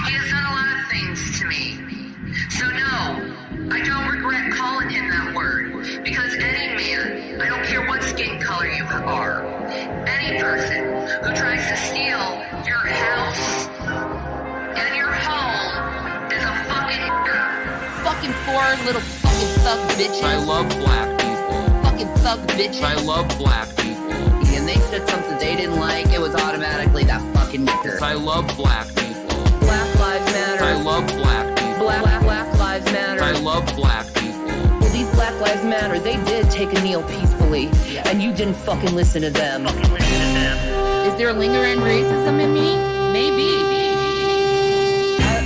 He has done a lot of things to me. So no, I don't regret calling him that word. Because any man, I don't care what skin color you are, any person who tries to steal your house and your home is a fucking nigger. Fucking four little fucking thug bitches. I love black people. Fucking thug bitches. I love black people. And they said something they didn't like, it was automatically that fucking nigger. I love black people. Black lives matter. I love black people. Black lives matter. I love black people. Well, these Black Lives Matter, they did take a kneel peacefully, and you didn't fucking listen to them. Is there lingering racism in me? Maybe.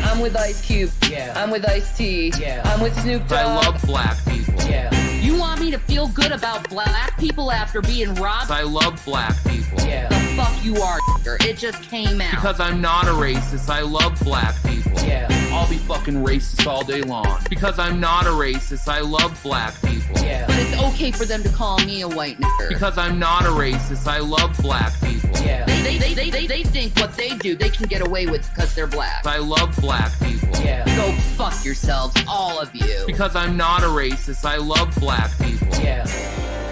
I'm with Ice Cube. Yeah. I'm with Ice-T. Yeah. I'm with Snoop Dogg. I love black people. Yeah. You want me to feel good about black people after being robbed? I love black people. Yeah. The fuck you are, it just came out. Because I'm not a racist, I love black people. Yeah. I'll be fucking racist all day long. Because I'm not a racist, I love black people. Yeah. But it's okay for them to call me a white nigger. Because I'm not a racist, I love black people. Yeah. They think what they do, they can get away with because they're black. I love black people. Yeah. Go fuck yourselves, all of you. Because I'm not a racist, I love black people. Yeah.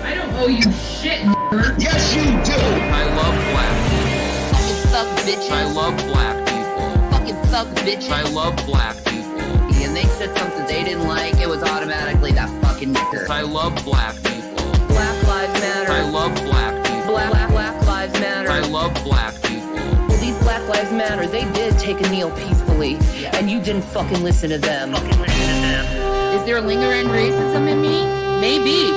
I don't owe you shit, nigger. Yes, you do. I love black people. Fucking thug bitches. I love black people. Fucking thug bitches. I love black people. And they said something they didn't like, it was automatically that fucking nigger. I love black people. Black lives matter. I love black people. Black lives matter. I love black people. Well, these Black Lives Matter, they did take a kneel peacefully, and you didn't fucking listen to them. Is there lingering racism in me? Maybe.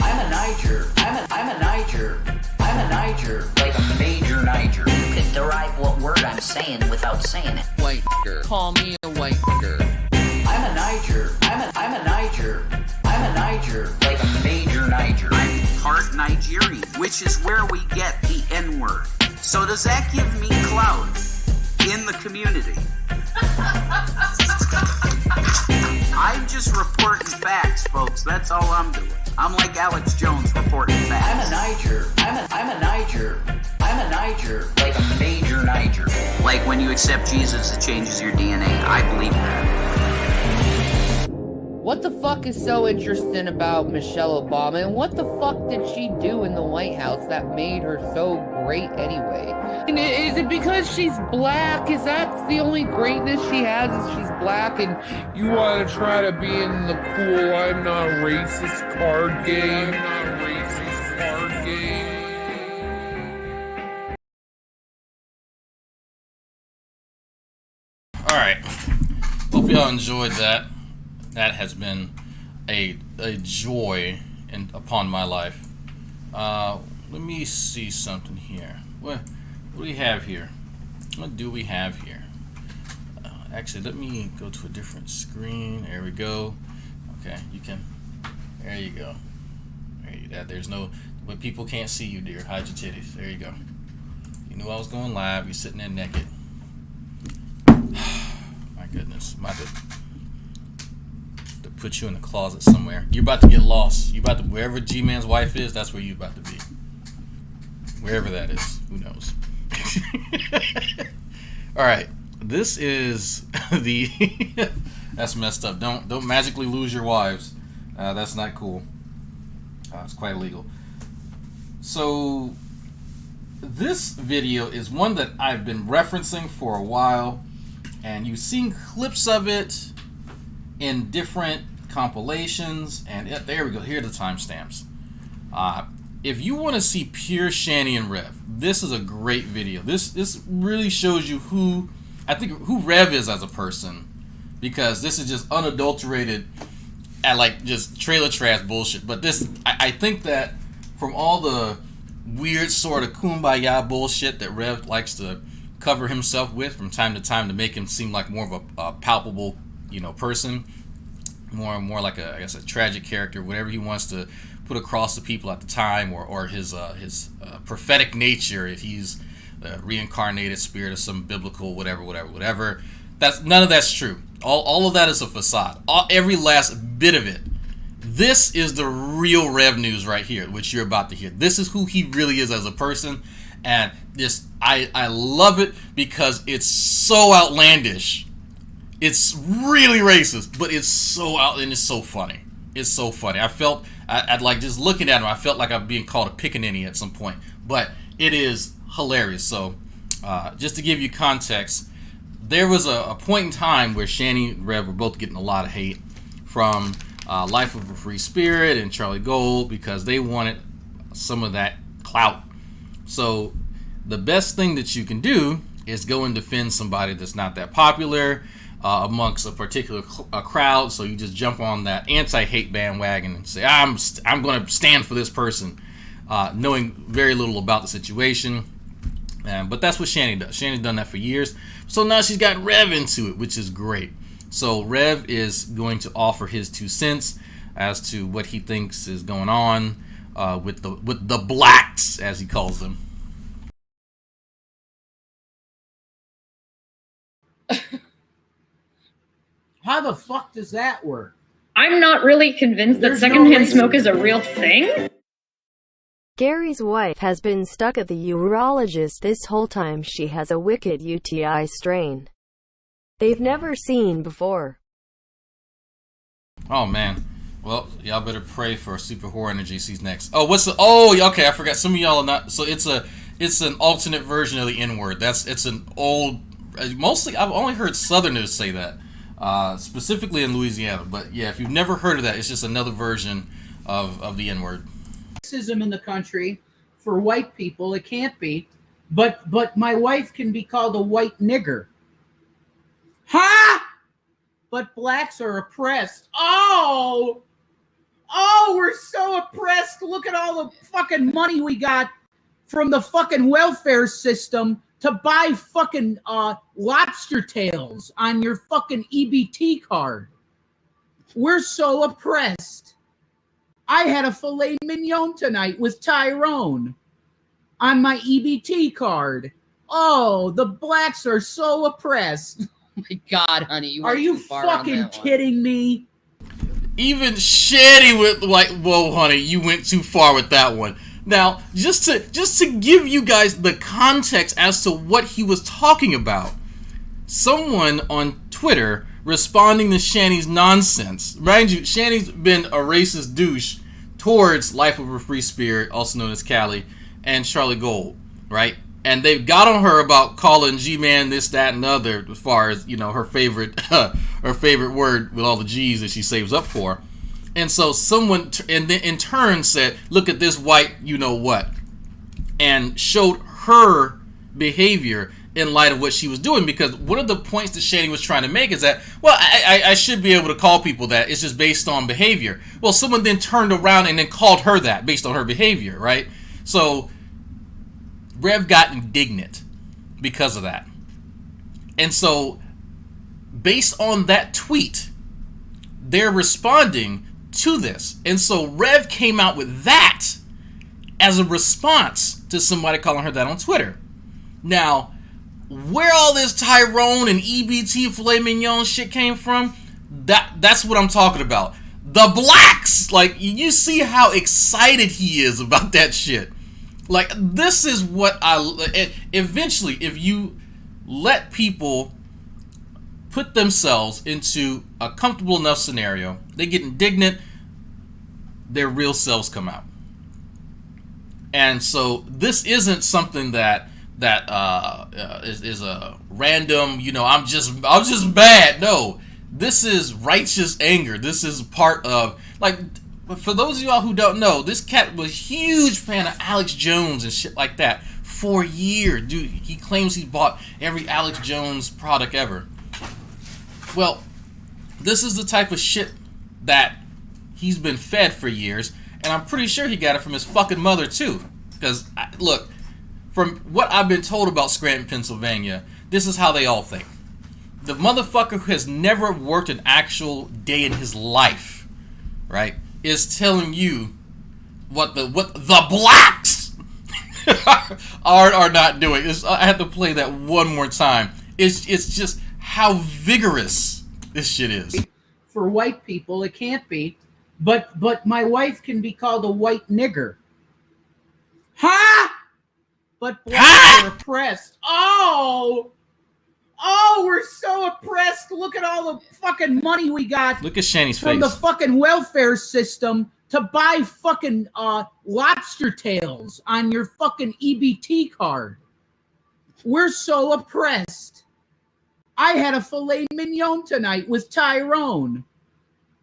I'm a Niger. I'm a Niger. I'm a Niger. Like a major Niger. You can derive what word I'm saying without saying it. White nigger. Call me a white nigger. I'm a Niger. I'm a Niger. I'm a Niger. Like a major Niger. I'm part Nigerian, which is where we get the N-word. So does that give me clout in the community? I'm just reporting facts, folks. That's all I'm doing. I'm like Alex Jones reporting facts. I'm a Niger. I'm a Niger. I'm a Niger. Like a major Niger. Like when you accept Jesus, it changes your DNA. I believe that. What the fuck is so interesting about Michelle Obama, and what the fuck did she do in the White House that made her so great anyway? And is it because she's black? Is that the only greatness she has, is she's black, and You want to try to be in the cool I'm not racist card game? Alright, hope y'all enjoyed that. That has been a joy upon my life. Let me see something here. What do we have here? What do we have here? Actually, let me go to a different screen. There we go. Okay, you can. There you go. There's no. But people can't see you, dear. Hide your titties. There you go. You knew I was going live. You're sitting there naked. My goodness. To put you in the closet somewhere. You're about to get lost. You about to, wherever G-Man's wife is, that's where you about to be. Wherever that is. Who knows? Alright. This is the that's messed up. Don't magically lose your wives. That's not cool. It's quite illegal. So this video is one that I've been referencing for a while, and you've seen clips of it in different compilations, and there we go. Here are the timestamps. If you want to see pure Shanny and Rev, this is a great video. This really shows you who Rev is as a person, because this is just unadulterated at like just trailer trash bullshit. But this, I think that from all the weird sort of kumbaya bullshit that Rev likes to cover himself with from time to time to make him seem like more of a palpable, person, more like I guess a tragic character, whatever he wants to put across to people at the time, or his prophetic nature, if he's the reincarnated spirit of some biblical whatever. None of that's true. All of that is a facade. Every last bit of it. This is the real Rev news right here, which you're about to hear. This is who he really is as a person, And just I love it because it's so outlandish. It's really racist, but it's so out and it's so funny. It's so funny. I'd like just looking at him, I felt like I'm being called a pickaninny at some point. But it is hilarious. So just to give you context, there was a point in time where Shanny and Rev were both getting a lot of hate from Life of a Free Spirit and Charlie Gold because they wanted some of that clout. So the best thing that you can do is go and defend somebody that's not that popular amongst a particular crowd. So you just jump on that anti-hate bandwagon and say, I'm going to stand for this person, knowing very little about the situation. But that's what Shanny does. Shanny's done that for years. So now she's got Rev into it, which is great. So Rev is going to offer his 2 cents as to what he thinks is going on with the blacks, as he calls them. How the fuck does that work? I'm not really convinced that secondhand smoke is a real thing. Gary's wife has been stuck at the urologist this whole time. She has a wicked UTI strain they've never seen before. Oh man. Well, y'all better pray for Super Horror Energy. She's next. Oh, what's the? Oh, okay. I forgot. Some of y'all are not. So it's an alternate version of the N-word. It's an old. Mostly, I've only heard Southerners say that, specifically in Louisiana. But yeah, if you've never heard of that, it's just another version of the N-word. Racism in the country for white people, it can't be. But my wife can be called a white nigger. Huh? But blacks are oppressed. Oh, we're so oppressed. Look at all the fucking money we got from the fucking welfare system to buy fucking lobster tails on your fucking EBT card. We're so oppressed. I had a filet mignon tonight with Tyrone on my EBT card. Oh, the blacks are so oppressed. Oh my God, honey, you are went you too far on fucking that one. kidding me? Even Shanny with like, whoa, honey, you went too far with that one. Now, just to give you guys the context as to what he was talking about, someone on Twitter responding to Shanny's nonsense. Mind you, Shanny's been a racist douche towards Life of a Free Spirit, also known as Callie, and Charlie Gold, right? And they've got on her about calling G-Man this, that, and the other, as far as, you know, her favorite word with all the G's that she saves up for. And so someone, and then in turn said, look at this white you-know-what, and showed her behavior in light of what she was doing. Because one of the points that Shanny was trying to make is that, well, I should be able to call people that. It's just based on behavior. Well, someone then turned around and then called her that based on her behavior, right? So Rev got indignant because of that. And so based on that tweet, they're responding to this. And so Rev came out with that as a response to somebody calling her that on Twitter. Now, where all this Tyrone and EBT filet mignon shit came from, that's what I'm talking about. The blacks! Like, you see how excited he is about that shit. Like, this is what eventually, if you let people put themselves into a comfortable enough scenario, they get indignant, their real selves come out. And so this isn't something that is a random, you know, I'm just bad. No, this is righteous anger. This is part of, like, for those of y'all who don't know, this cat was a huge fan of Alex Jones and shit like that for years. Dude, he claims he bought every Alex Jones product ever. Well, this is the type of shit that he's been fed for years, and I'm pretty sure he got it from his fucking mother too. Because, look, from what I've been told about Scranton, Pennsylvania, this is how they all think. The motherfucker who has never worked an actual day in his life, right, is telling you what the blacks are not doing. I have to play that one more time. It's just how vigorous this shit is. For white people, it can't be. But my wife can be called a white nigger. Huh? but blacks are oppressed. Oh, we're so oppressed. Look at all the fucking money we got. Look at Shanny's from face. the fucking welfare system to buy fucking lobster tails on your fucking EBT card. We're so oppressed. I had a filet mignon tonight with Tyrone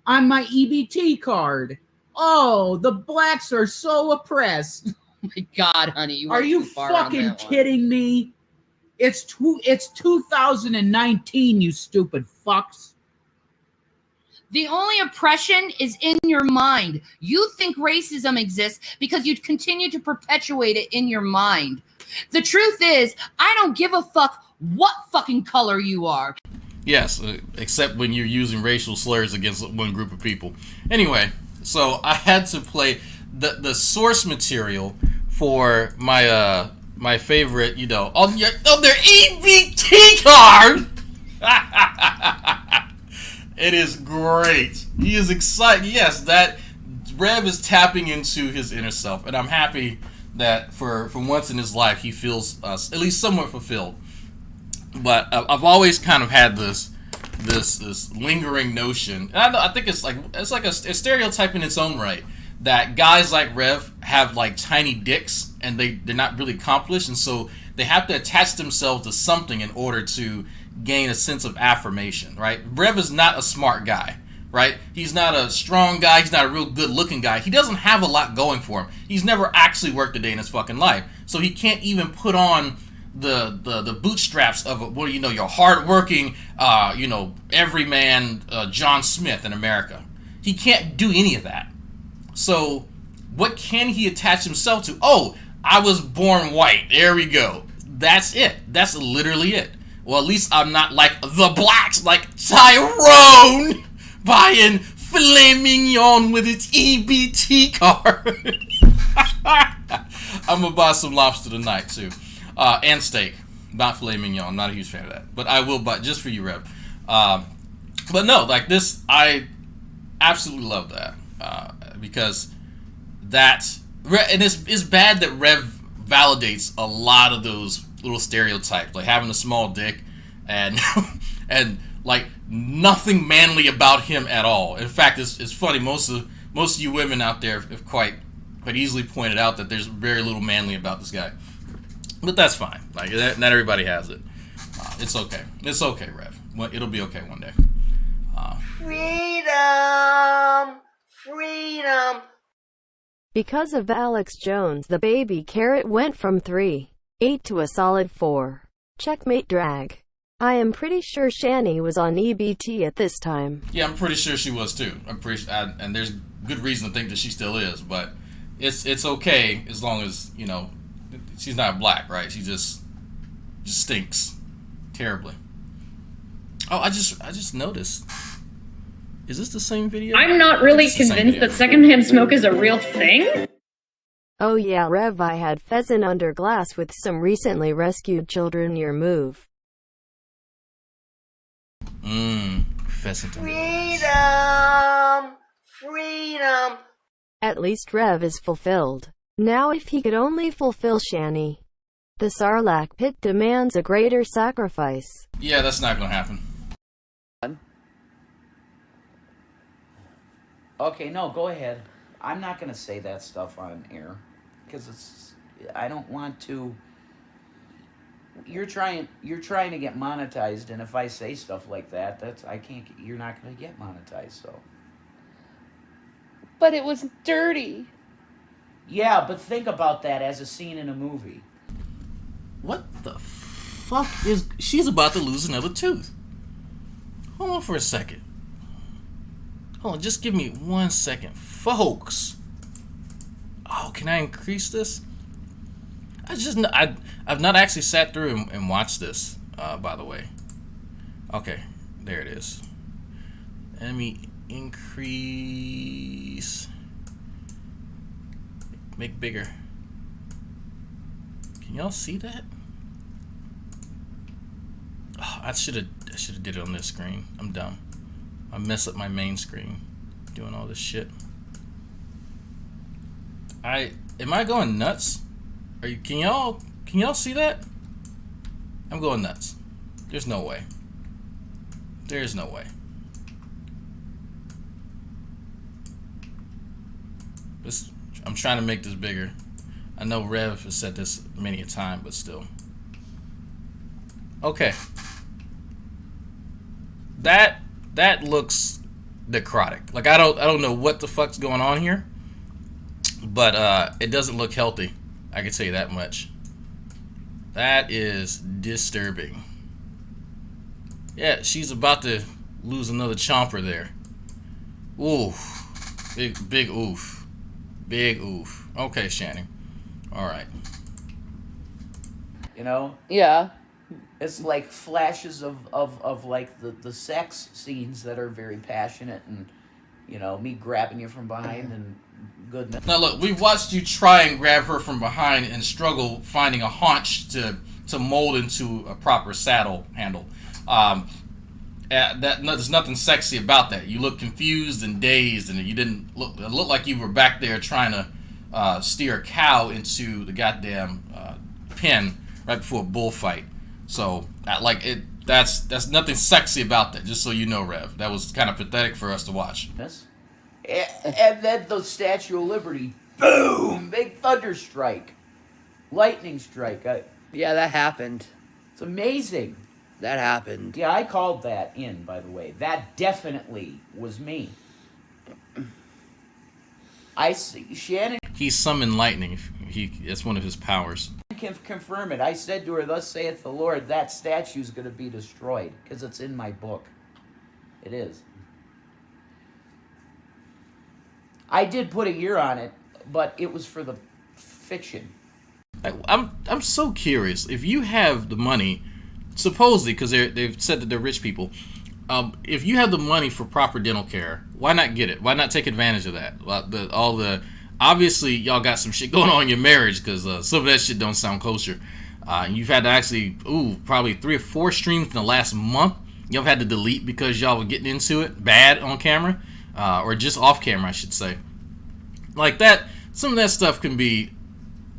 on my EBT card. Oh, the blacks are so oppressed. Oh my God, honey. Are you fucking kidding me? It's 2019, you stupid fucks. The only oppression is in your mind. You think racism exists because you continue to perpetuate it in your mind. The truth is, I don't give a fuck what fucking color you are. Yes, except when you're using racial slurs against one group of people. Anyway, so I had to play the source material for my my favorite, you know, on their EBT card. It is great. He is excited. Yes, that Rev is tapping into his inner self, and I'm happy that for once in his life he feels at least somewhat fulfilled. But I've always kind of had this lingering notion, and I think it's like a stereotype in its own right, that guys like Rev have like tiny dicks and they're not really accomplished, and so they have to attach themselves to something in order to gain a sense of affirmation, right? Rev is not a smart guy, right? He's not a strong guy. He's not a real good looking guy. He doesn't have a lot going for him. He's never actually worked a day in his fucking life, so he can't even put on the bootstraps of your hardworking everyman John Smith in America. He can't do any of that. So what can he attach himself to? Oh, I was born white. There we go. That's it. That's literally it. Well, at least I'm not like the blacks, like Tyrone, buying filet mignon with its EBT card. I'm gonna buy some lobster tonight too, and steak, not filet mignon. I'm not a huge fan of that, but I will buy just for you, Rev. But no, like this, I absolutely love that because that, and it's bad that Rev validates a lot of those little stereotypes, like having a small dick and and like nothing manly about him at all. In fact, it's funny, most of you women out there have quite easily pointed out that there's very little manly about this guy, but that's fine. Like not everybody has it. It's okay. It's okay, Rev. It'll be okay one day. Freedom. Because of Alex Jones, the baby carrot went from 3.8 to a solid 4. Checkmate drag. I am pretty sure Shani was on EBT at this time. Yeah, I'm pretty sure she was too. And there's good reason to think that she still is, but it's okay as long as, you know, she's not black, right? She just stinks terribly. Oh, I just noticed. Is this the same video? I'm not really convinced that secondhand smoke is a real thing. Oh yeah, Rev, I had pheasant under glass with some recently rescued children. Your move. Pheasant under glass. Freedom. At least Rev is fulfilled. Now if he could only fulfill Shani. The Sarlacc pit demands a greater sacrifice. Yeah, that's not gonna happen. Okay, no, go ahead. I'm not going to say that stuff on air because I don't want to. You're trying to get monetized, and if I say stuff like that, you're not going to get monetized, so. But it was dirty. Yeah, but think about that as a scene in a movie. What the fuck is... She's about to lose another tooth. Hold on for a second. Hold on, just give me 1 second. Folks. Oh, can I increase this? I've not actually sat through and watched this, by the way. Okay, there it is. Let me increase. Make bigger. Can y'all see that? Oh, I should have did it on this screen. I'm dumb. I mess up my main screen doing all this shit. Am I going nuts? Can y'all Can y'all see that? I'm going nuts. There's no way. There's no way. I'm trying to make this bigger. I know Rev has said this many a time, but still. Okay. That looks necrotic. Like I don't know what the fuck's going on here, but it doesn't look healthy. I can tell you that much. That is disturbing. Yeah, she's about to lose another chomper there. Oof. Big oof. Big oof. Okay, Shannon. All right. You know? Yeah. It's like flashes of like the sex scenes that are very passionate, and you know, me grabbing you from behind and goodness. Now look, we've watched you try and grab her from behind and struggle finding a haunch to mold into a proper saddle handle. There's nothing sexy about that. You look confused and dazed, and you didn't look. It looked like you were back there trying to steer a cow into the goddamn pen right before a bullfight. So, that's nothing sexy about that. Just so you know, Rev, that was kind of pathetic for us to watch. Yes. And then the Statue of Liberty, boom, big thunder strike, lightning strike. Yeah, that happened. It's amazing. That happened. Yeah, I called that in, by the way. That definitely was me. I see Shannon. He summoned lightning. It's one of his powers. Can confirm it. I said to her, "Thus saith the Lord, that statue's going to be destroyed," because it's in my book. It is. I did put a year on it, but it was for the fiction. I'm so curious. If you have the money, supposedly, because they've said that they're rich people, if you have the money for proper dental care, why not get it? Why not take advantage of that? Obviously, y'all got some shit going on in your marriage, because some of that shit don't sound kosher. You've had to actually, probably 3 or 4 streams in the last month y'all had to delete because y'all were getting into it bad on camera, or just off camera, I should say. Like that, some of that stuff can be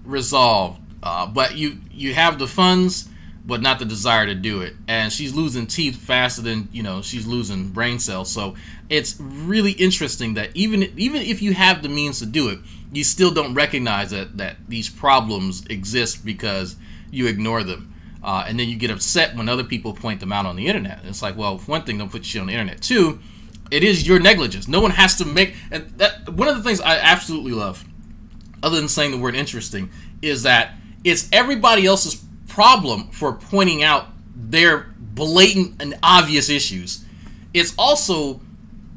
resolved, but you have the funds, but not the desire to do it. And she's losing teeth faster than, she's losing brain cells. So it's really interesting that even if you have the means to do it, you still don't recognize that these problems exist because you ignore them. And then you get upset when other people point them out on the internet. It's like, well, one thing, don't put shit on the internet. 2, it is your negligence. No one has to make... And that one of the things I absolutely love, other than saying the word interesting, is that it's everybody else's problem for pointing out their blatant and obvious issues. It's also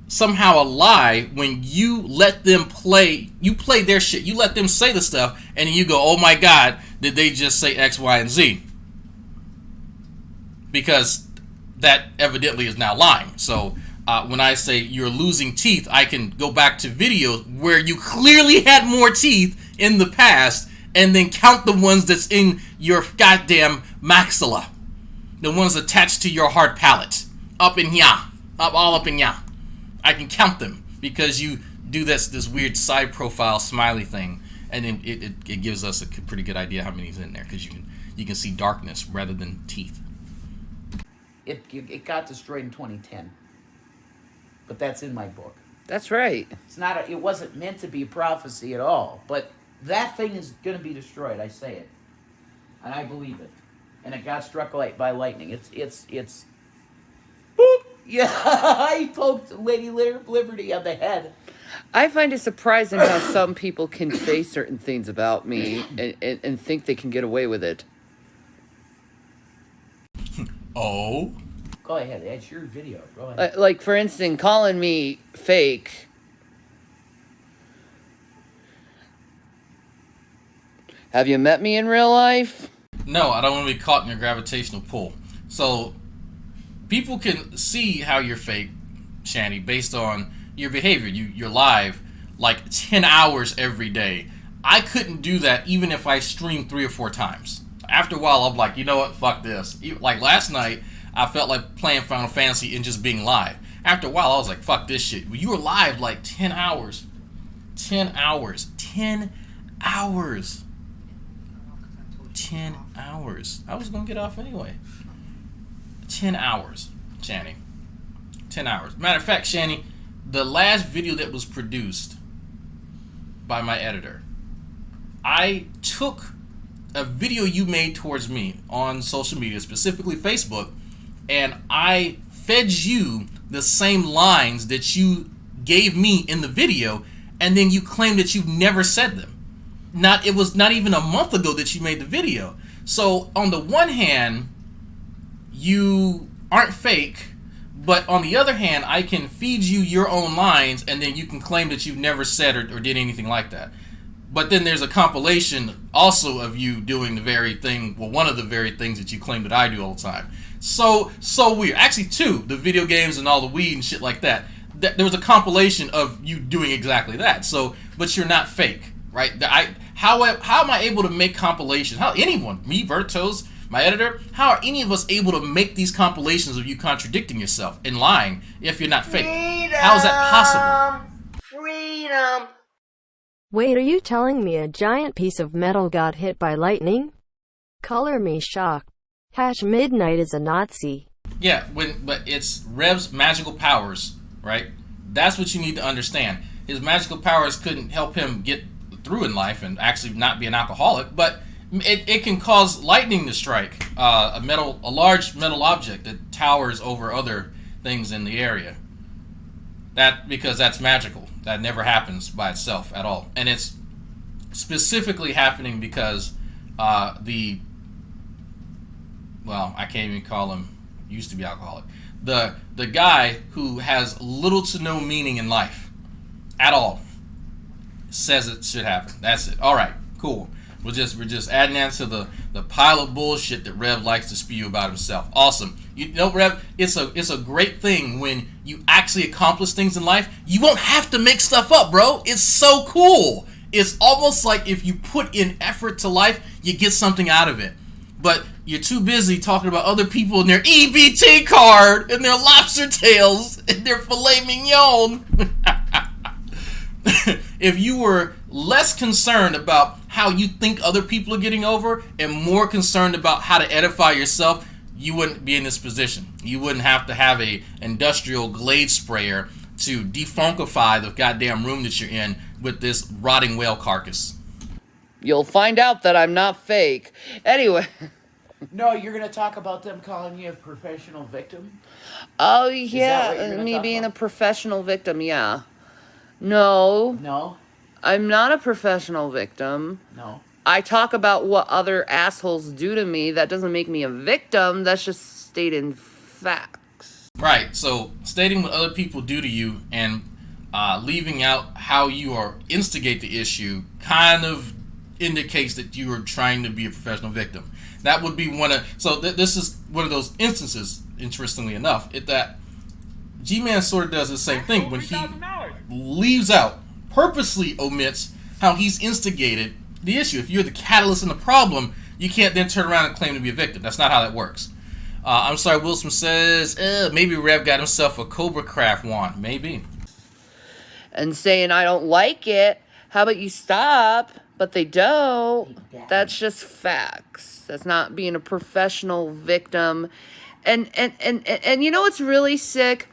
somehow a lie when you let them play their shit. You let them say the stuff, and then you go, oh my God, did they just say X, Y, and Z? Because that evidently is now lying. So when I say you're losing teeth, I can go back to videos where you clearly had more teeth in the past, and then count the ones that's in your goddamn maxilla. The ones attached to your hard palate. Up in here. All up in here. I can count them because you do this weird side profile smiley thing, and then it gives us a pretty good idea how many's in there, because you can see darkness rather than teeth. It got destroyed in 2010. But that's in my book. That's right. It wasn't meant to be a prophecy at all, but that thing is going to be destroyed. I say it. And I believe it. And it got struck by lightning. It's boop. Yeah, I poked Lady Liberty on the head. I find it surprising how some people can say certain things about me and think they can get away with it. Oh? Go ahead. It's your video. Go ahead. Like, for instance, calling me fake. Have you met me in real life? No, I don't want to be caught in your gravitational pull. So, people can see how you're fake, Shanny, based on your behavior. You're live like 10 hours every day. I couldn't do that even if I streamed 3 or 4 times. After a while, I'm like, you know what? Fuck this. Like last night, I felt like playing Final Fantasy and just being live. After a while, I was like, fuck this shit. You were live like 10 hours. 10 hours. 10 hours. 10 hours. I was gonna get off anyway. 10 hours, Shani. 10 hours. Matter of fact, Shani, the last video that was produced by my editor, I took a video you made towards me on social media, specifically Facebook, and I fed you the same lines that you gave me in the video, and then you claimed that you've never said them. It was not even a month ago that you made the video. So on the one hand, you aren't fake, but on the other hand, I can feed you your own lines, and then you can claim that you've never said or did anything like that. But then there's a compilation also of you doing the very thing, well, one of the very things that you claim that I do all the time. So weird. Actually, two, the video games and all the weed and shit like that. There was a compilation of you doing exactly that. So, but you're not fake, right? How am I able to make compilations? How anyone, me, Bertos, my editor, how are any of us able to make these compilations of you contradicting yourself and lying if you're not fake? How is that possible? Freedom. Wait, are you telling me a giant piece of metal got hit by lightning? Color me shocked. #midnight is a Nazi. Yeah, but it's Rev's magical powers, right? That's what you need to understand. His magical powers couldn't help him get through in life and actually not be an alcoholic, but it can cause lightning to strike a large metal object that towers over other things in the area. Because that's magical. That never happens by itself at all. And it's specifically happening because I can't even call him, used to be alcoholic. The guy who has little to no meaning in life at all says it should happen. That's it. All right, cool. We're just adding that to the pile of bullshit that Rev likes to spew about himself. Awesome. You know, Rev, it's a great thing when you actually accomplish things in life. You won't have to make stuff up, bro. It's so cool. It's almost like if you put in effort to life, you get something out of it. But you're too busy talking about other people and their EBT card and their lobster tails and their filet mignon. If you were less concerned about how you think other people are getting over and more concerned about how to edify yourself, you wouldn't be in this position. You wouldn't have to have a industrial Glade sprayer to defunkify the goddamn room that you're in with this rotting whale carcass. You'll find out that I'm not fake. Anyway. No, you're going to talk about them calling you a professional victim? Oh, yeah. Me being a professional victim, yeah. No. No? I'm not a professional victim. No. I talk about what other assholes do to me. That doesn't make me a victim. That's just stating facts. Right. So stating what other people do to you and leaving out how you instigate the issue kind of indicates that you are trying to be a professional victim. That would be one of... So this is one of those instances, interestingly enough, that G-Man sort of does the same thing when he leaves out, purposely omits how he's instigated the issue. If you're the catalyst in the problem, you can't then turn around and claim to be a victim. That's not how that works. I'm sorry, Wilson says, maybe Rev got himself a Cobra Craft wand. Maybe. And saying, I don't like it. How about you stop? But they don't. That's just facts. That's not being a professional victim. And you know what's really sick?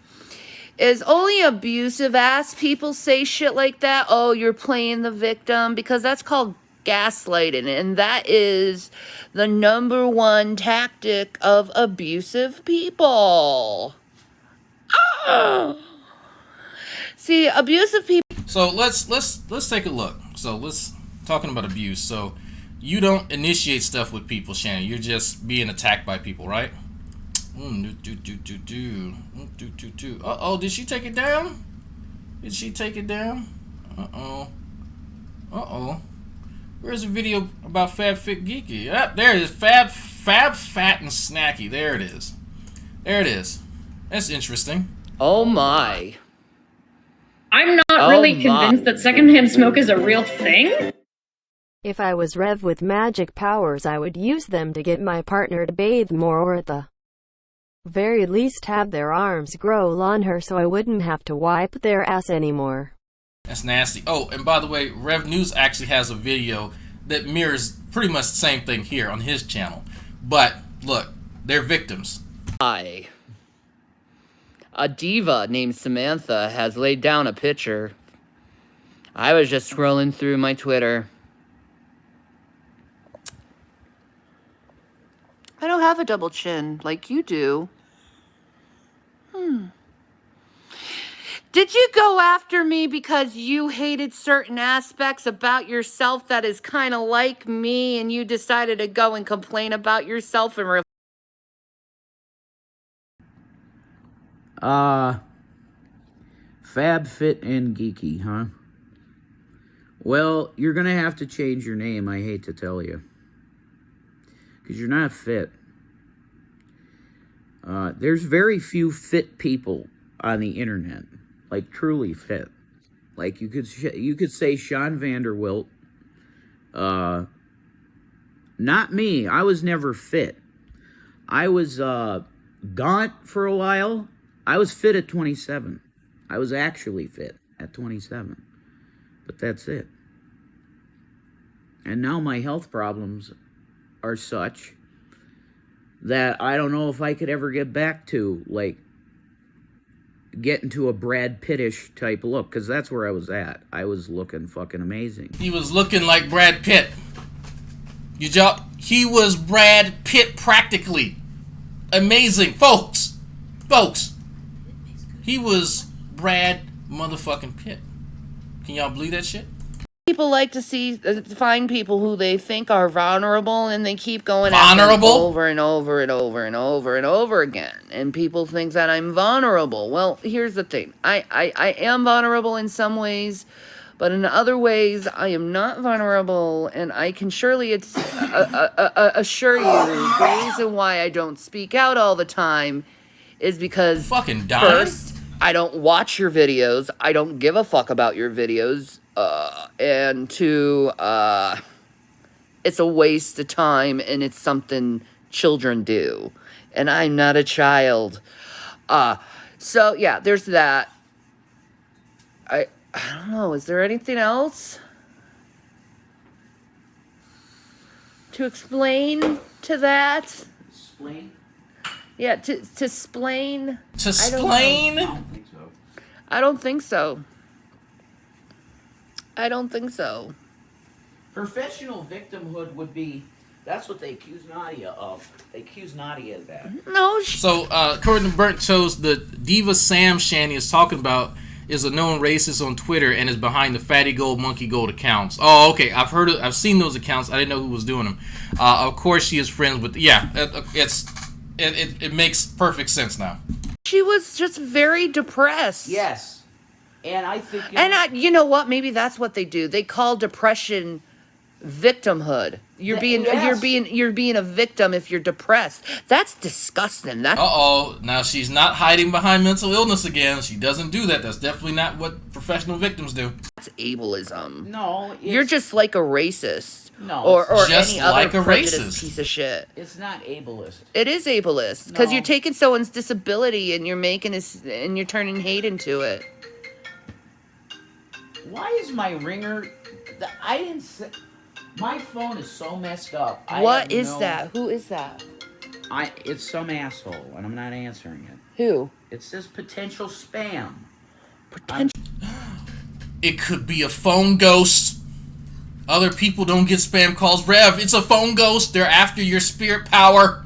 Is only abusive ass people say shit like that. Oh, you're playing the victim, because that's called gaslighting, and that is the #1 tactic of abusive people. See, abusive people. So let's take a look. So let's talking about abuse. So you don't initiate stuff with people, Shannon. You're just being attacked by people, right? Uh-oh, did she take it down? Did she take it down? Uh-oh. Where's the video about Fab Fit Geeky? Yep, there it is. Fab Fat and Snacky. There it is. There it is. That's interesting. Oh my. I'm not really convinced that secondhand smoke is a real thing. If I was Rev with magic powers, I would use them to get my partner to bathe more, or at the very least have their arms grow on her so I wouldn't have to wipe their ass anymore. That's nasty. Oh, and by the way, Rev News actually has a video that mirrors pretty much the same thing here on his channel. But look, they're victims. Hi. A diva named Samantha has laid down a picture. I was just scrolling through my Twitter. I don't have a double chin like you do. Did you go after me because you hated certain aspects about yourself that is kind of like me, and you decided to go and complain about yourself and Fab, fit, and geeky, huh? Well, you're gonna have to change your name, I hate to tell you. Because you're not fit. There's very few fit people on the internet. Like, truly fit. Like, you could say Sean Vanderwilt. Not me. I was never fit. I was gaunt for a while. I was fit at 27. I was actually fit at 27. But that's it. And now my health problems are such that I don't know if I could ever get back to, like, get into a Brad Pitt-ish type look, because that's where I was at. I was looking fucking amazing. He was looking like Brad Pitt. He was Brad Pitt practically. Amazing. Folks. He was Brad motherfucking Pitt. Can y'all believe that shit? people like to find people who they think are vulnerable, and they keep going vulnerable over and over and over and over and over again. And people think that I'm vulnerable. Well, here's the thing. I am vulnerable in some ways, but in other ways, I am not vulnerable, and I can surely assure you the reason why I don't speak out all the time is because first, I don't watch your videos. I don't give a fuck about your videos. And two, it's a waste of time, and it's something children do. And I'm not a child. So, yeah, there's that. I don't know. Is there anything else to explain to that? Explain? Yeah, to explain. To explain? I don't think so. I don't think so. Professional victimhood would be, that's what they accuse Nadia of. They accuse Nadia of that. No. So, according to Burnt Toast, the diva Sam Shanny is talking about is a known racist on Twitter and is behind the Fatty Gold, Monkey Gold accounts. Oh, okay. I've seen those accounts. I didn't know who was doing them. Of course, she is friends with. Yeah, it makes perfect sense now. She was just very depressed. Yes. And I think... you know what? Maybe that's what they do. They call depression victimhood. You're being a victim if you're depressed. That's disgusting. Uh-oh. Now she's not hiding behind mental illness again. She doesn't do that. That's definitely not what professional victims do. That's ableism. No. You're just like a racist. No. Or just any like other a prejudiced racist piece of shit. It's not ableist. It is ableist. Because No. you're taking someone's disability and you're turning hate into it. Why is my ringer... I didn't say... My phone is so messed up. What is that? Who is that? It's some asshole, and I'm not answering it. Who? It says potential spam. It could be a phone ghost. Other people don't get spam calls. Rev, it's a phone ghost. They're after your spirit power.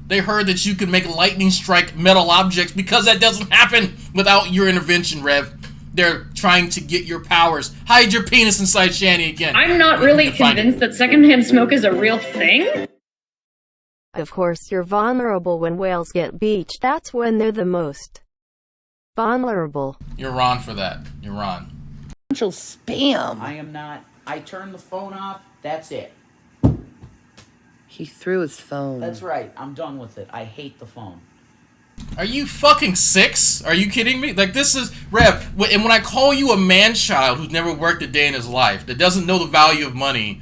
They heard that you can make lightning strike metal objects because that doesn't happen without your intervention, Rev. They're trying to get your powers. Hide your penis inside Shanny again. I'm not really convinced that secondhand smoke is a real thing. Of course you're vulnerable when whales get beached. That's when they're the most vulnerable. You're wrong for that. You're wrong. Potential spam. I am not. I turned the phone off. That's it. He threw his phone. That's right. I'm done with it. I hate the phone. Are you fucking 6? Are you kidding me? Like, this is... Rev, and when I call you a man-child who's never worked a day in his life, that doesn't know the value of money,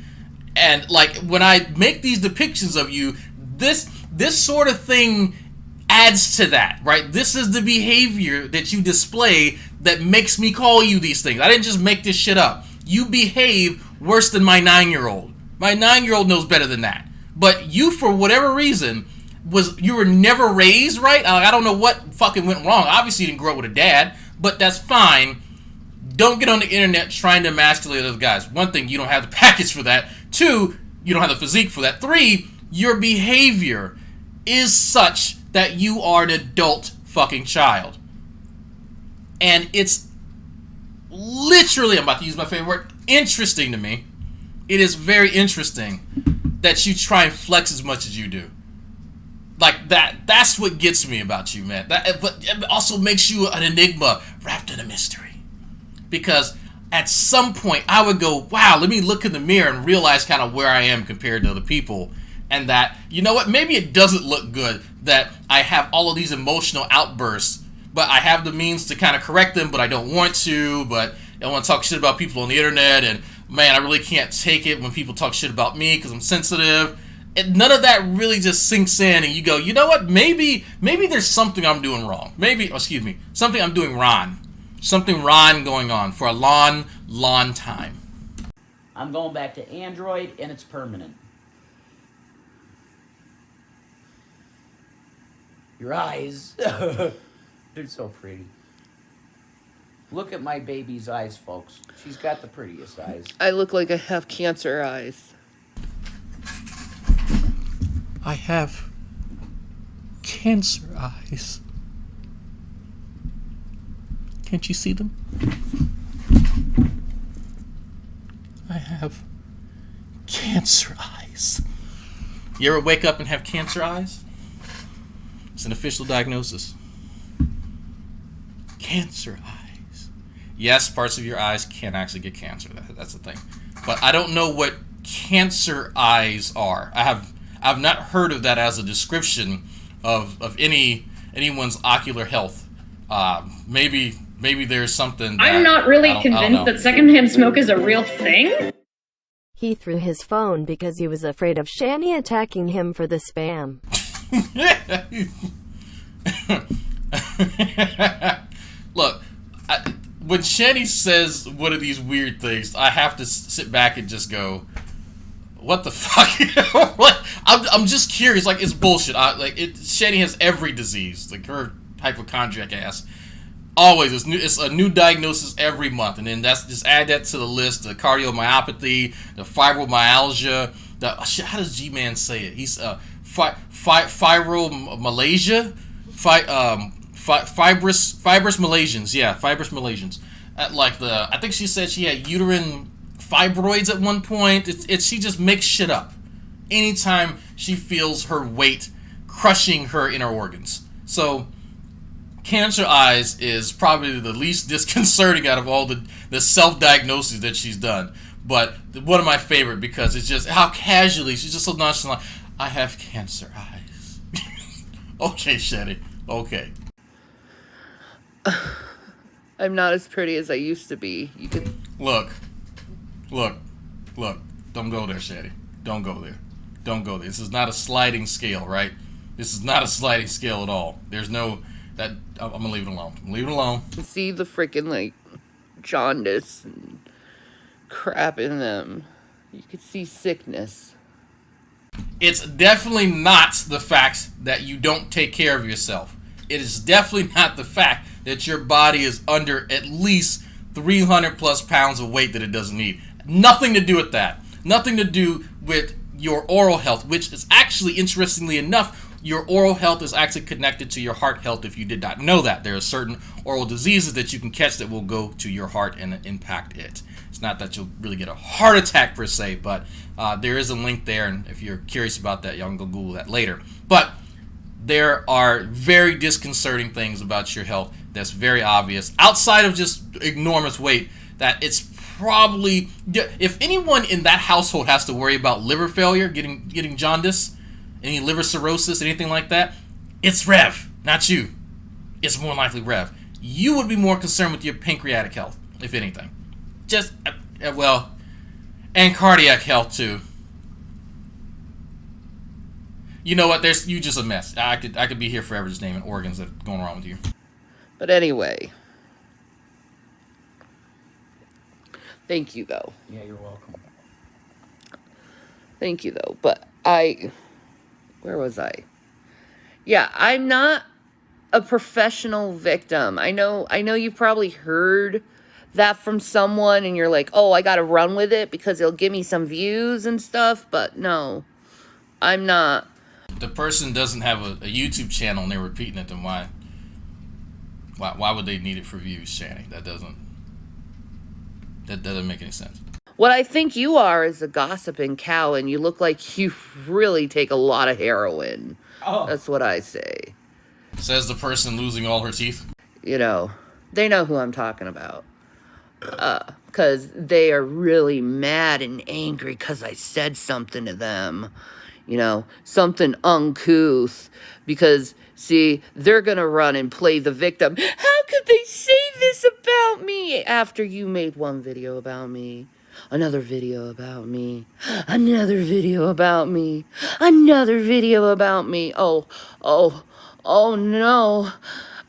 and, like, when I make these depictions of you, this sort of thing adds to that, right? This is the behavior that you display that makes me call you these things. I didn't just make this shit up. You behave worse than my 9-year-old. My 9-year-old knows better than that. But you, for whatever reason, you were never raised right. I don't know what fucking went wrong. Obviously, you didn't grow up with a dad, but that's fine. Don't get on the internet trying to emasculate other guys. One thing, you don't have the package for that. 2, you don't have the physique for that. 3, your behavior is such that you are an adult fucking child. And it's literally, I'm about to use my favorite word, interesting to me. It is very interesting that you try and flex as much as you do. Like that's what gets me about you, man. But it also makes you an enigma wrapped in a mystery. Because at some point I would go, wow, let me look in the mirror and realize kind of where I am compared to other people. And that, you know what, maybe it doesn't look good that I have all of these emotional outbursts, but I have the means to kind of correct them, but I don't want to, but I want to talk shit about people on the internet, and man, I really can't take it when people talk shit about me because I'm sensitive. And none of that really just sinks in, and you go, you know what, maybe there's something I'm doing wrong. Something I'm doing wrong. Something wrong going on for a long time. I'm going back to Android, and it's permanent. Your eyes. They're so pretty. Look at my baby's eyes, folks. She's got the prettiest eyes. I look like I have cancer eyes. I have cancer eyes. Can't you see them? I have cancer eyes. You ever wake up and have cancer eyes? It's an official diagnosis. Cancer eyes. Yes, parts of your eyes can actually get cancer. That's the thing. But I don't know what cancer eyes are. I've not heard of that as a description of anyone's ocular health. Maybe there's something. I'm not really convinced that secondhand smoke is a real thing. He threw his phone because he was afraid of Shani attacking him for the spam. Look, when Shani says one of these weird things, I have to sit back and just go, what the fuck? I'm just curious. Like, it's bullshit. Shani has every disease. Like, her hypochondriac ass. Always, it's a new diagnosis every month, and then just add that to the list: the cardiomyopathy, the fibromyalgia. How does G-Man say it? He's fibromalacia, fibrous Malaysians. Yeah, fibrous Malaysians. I think she said she had uterine fibroids at one point. She just makes shit up anytime she feels her weight crushing her inner organs. So cancer eyes is probably the least disconcerting out of all the self-diagnoses that she's done. But one of my favorite, because it's just how casually she's just so nonchalant. I have cancer eyes. Okay, Shani. Okay. I'm not as pretty as I used to be. You could look. Don't go there, Shani. Don't go there. This is not a sliding scale, right? This is not a sliding scale at all. There's no that. I'm gonna leave it alone. See the freaking jaundice and crap in them. You could see sickness. It's definitely not the fact that you don't take care of yourself. It is definitely not the fact that your body is under at least 300 plus pounds of weight that it doesn't need. Nothing to do with that. Nothing to do with your oral health, which is actually, interestingly enough, your oral health is actually connected to your heart health if you did not know that. There are certain oral diseases that you can catch that will go to your heart and impact it. It's not that you'll really get a heart attack per se, but there is a link there, and if you're curious about that, y'all can go Google that later. But there are very disconcerting things about your health that's very obvious, outside of just enormous weight, that it's probably, if anyone in that household has to worry about liver failure, getting jaundice, any liver cirrhosis, anything like that, it's Rev, not you. It's more likely Rev. You would be more concerned with your pancreatic health, if anything. Just, and cardiac health too. You know what? You just a mess. I could be here forever just naming organs that are going wrong with you. But anyway, thank you though. Yeah, you're welcome. Thank you, though. But where was I? Yeah, I'm not a professional victim. I know you probably heard that from someone and you're like, oh, I gotta run with it because it'll give me some views and stuff, but no, I'm not. The person doesn't have a YouTube channel and they're repeating it, then why would they need it for views, Shani? That doesn't make any sense. What I think you are is a gossiping cow, and you look like you really take a lot of heroin. Oh. That's what I say. Says the person losing all her teeth. You know, they know who I'm talking about. Because they are really mad and angry because I said something to them. You know, something uncouth. Because, see, they're going to run and play the victim. How could they say this about me? After you made one video about me. Another video about me. Another video about me. Another video about me. Oh no.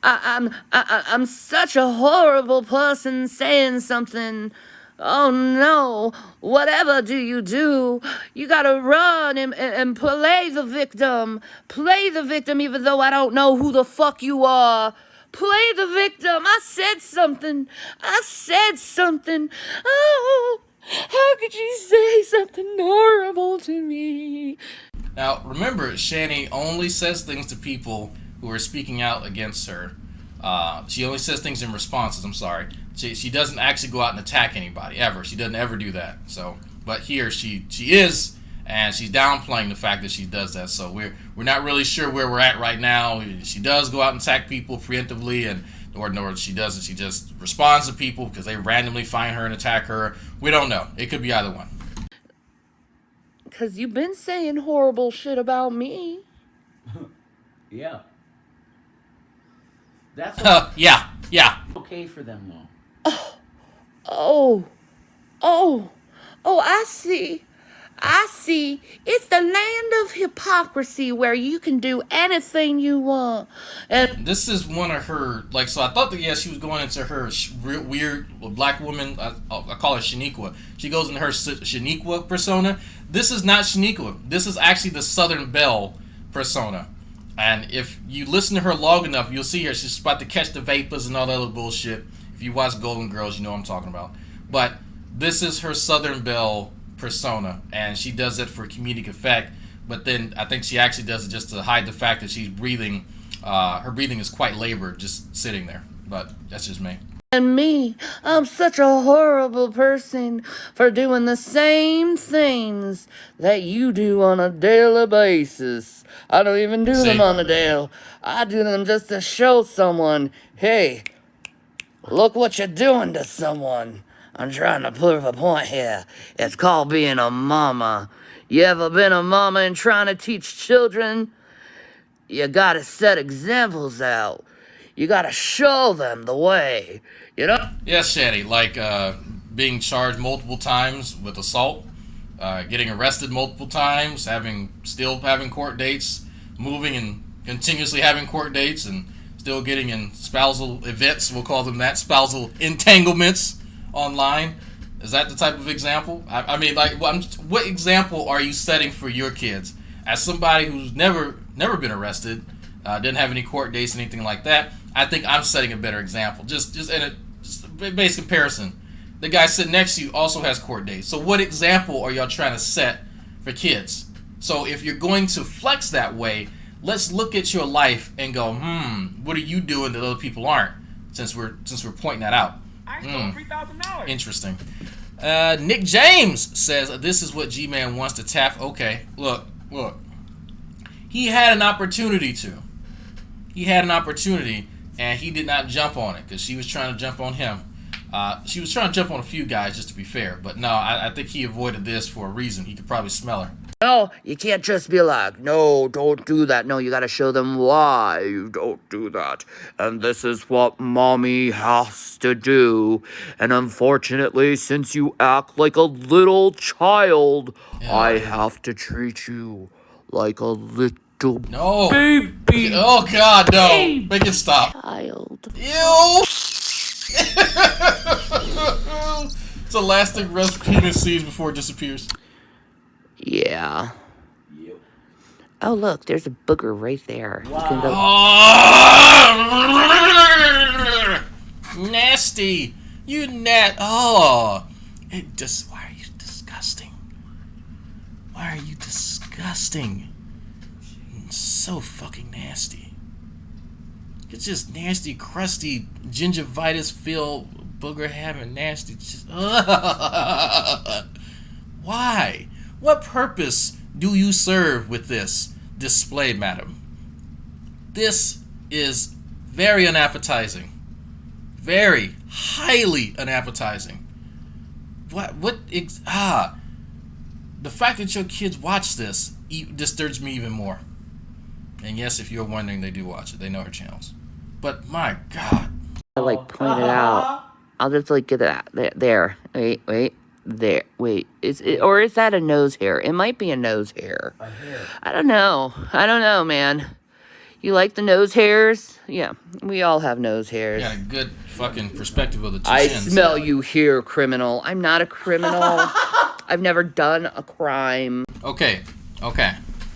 I'm such a horrible person saying something. Oh no. Whatever do? You gotta run and play the victim. Play the victim even though I don't know who the fuck you are. Play the victim. I said something. Oh, how could you say something horrible to me? Now, remember, Shani only says things to people who are speaking out against her. She only says things in responses, I'm sorry. She doesn't actually go out and attack anybody, ever. She doesn't ever do that. So, but here, she is, and she's downplaying the fact that she does that. So we're not really sure where we're at right now. She does go out and attack people preemptively, or she doesn't. She just responds to people because they randomly find her and attack her. We don't know. It could be either one. Because you've been saying horrible shit about me. Yeah. That's yeah. Okay for them, though. I see. It's the land of hypocrisy where you can do anything you want. And this is one of her, so I thought that, she was going into her weird black woman, I call her Shaniqua. She goes into her Shaniqua persona. This is not Shaniqua. This is actually the Southern Belle persona. And if you listen to her long enough, you'll see her. She's about to catch the vapors and all that other bullshit. If you watch Golden Girls, you know what I'm talking about. But this is her Southern Belle persona, and she does it for comedic effect. But then I think she actually does it just to hide the fact that she's breathing. Her breathing is quite labored, just sitting there. But that's just me. And me, I'm such a horrible person for doing the same things that you do on a daily basis. I don't even do them on a daily. I do them just to show someone, hey, look what you're doing to someone. I'm trying to prove a point here. It's called being a mama. You ever been a mama and trying to teach children? You gotta set examples out. You gotta show them the way, you know? Yes, Shani, being charged multiple times with assault, getting arrested multiple times, still having court dates, moving and continuously having court dates, and still getting in spousal events, we'll call them that, spousal entanglements online. Is that the type of example? What example are you setting for your kids? As somebody who's never been arrested, didn't have any court dates, anything like that, I think I'm setting a better example. Just a base comparison. The guy sitting next to you also has court dates. So what example are y'all trying to set for kids? So if you're going to flex that way, let's look at your life and go, what are you doing that other people aren't? Since we're pointing that out. I stole $3,000. Interesting. Nick James says this is what G-Man wants to tap. Okay, look. He had an opportunity to. And he did not jump on it because she was trying to jump on him. She was trying to jump on a few guys, just to be fair. But no, I think he avoided this for a reason. He could probably smell her. No, you can't just be like, no, don't do that. No, you gotta show them why you don't do that. And this is what mommy has to do. And unfortunately, since you act like a little child, I have to treat you like a little baby. Oh, God, no. Make it stop. Child. Ew. It's elastic rest penis seeds before it disappears. Yeah. Yep. Oh, look, there's a booger right there. You can go. Oh, nasty. You Oh, it just. Why are you disgusting? Why are you disgusting? So fucking nasty. It's just nasty, crusty, gingivitis filled booger having nasty. Just, why? What purpose do you serve with this display, madam? This is very unappetizing. Very highly unappetizing. The fact that your kids watch this disturbs me even more. And yes, if you're wondering, they do watch it. They know her channels. But my God. I like point it out. I'll just like get that there. Wait, there. Wait, is that a nose hair? It might be a nose hair. A hair. I don't know, man. You like the nose hairs? Yeah, we all have nose hairs. You got a good fucking perspective of the two I chins. smell you here, criminal. I'm not a criminal. I've never done a crime. Okay.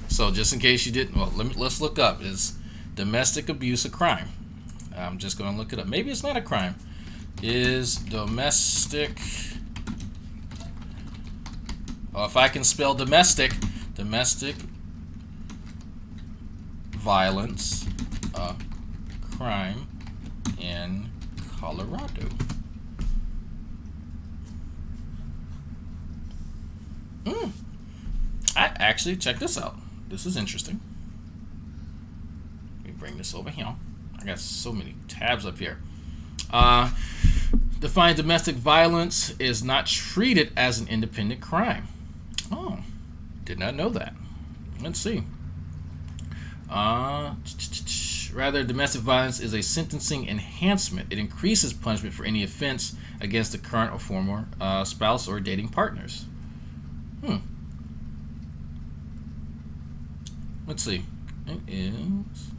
So just in case you didn't, well, let's look up. Is domestic abuse a crime? I'm just going to look it up. Maybe it's not a crime. Is domestic... Oh, if I can spell domestic violence a crime in Colorado? Actually, check this out. This is interesting. Let me bring this over here. I got so many tabs up here. Define domestic violence is not treated as an independent crime. Oh, did not know that. Let's see. Rather, domestic violence is a sentencing enhancement. It increases punishment for any offense against the current or former spouse or dating partners. Let's see. It is.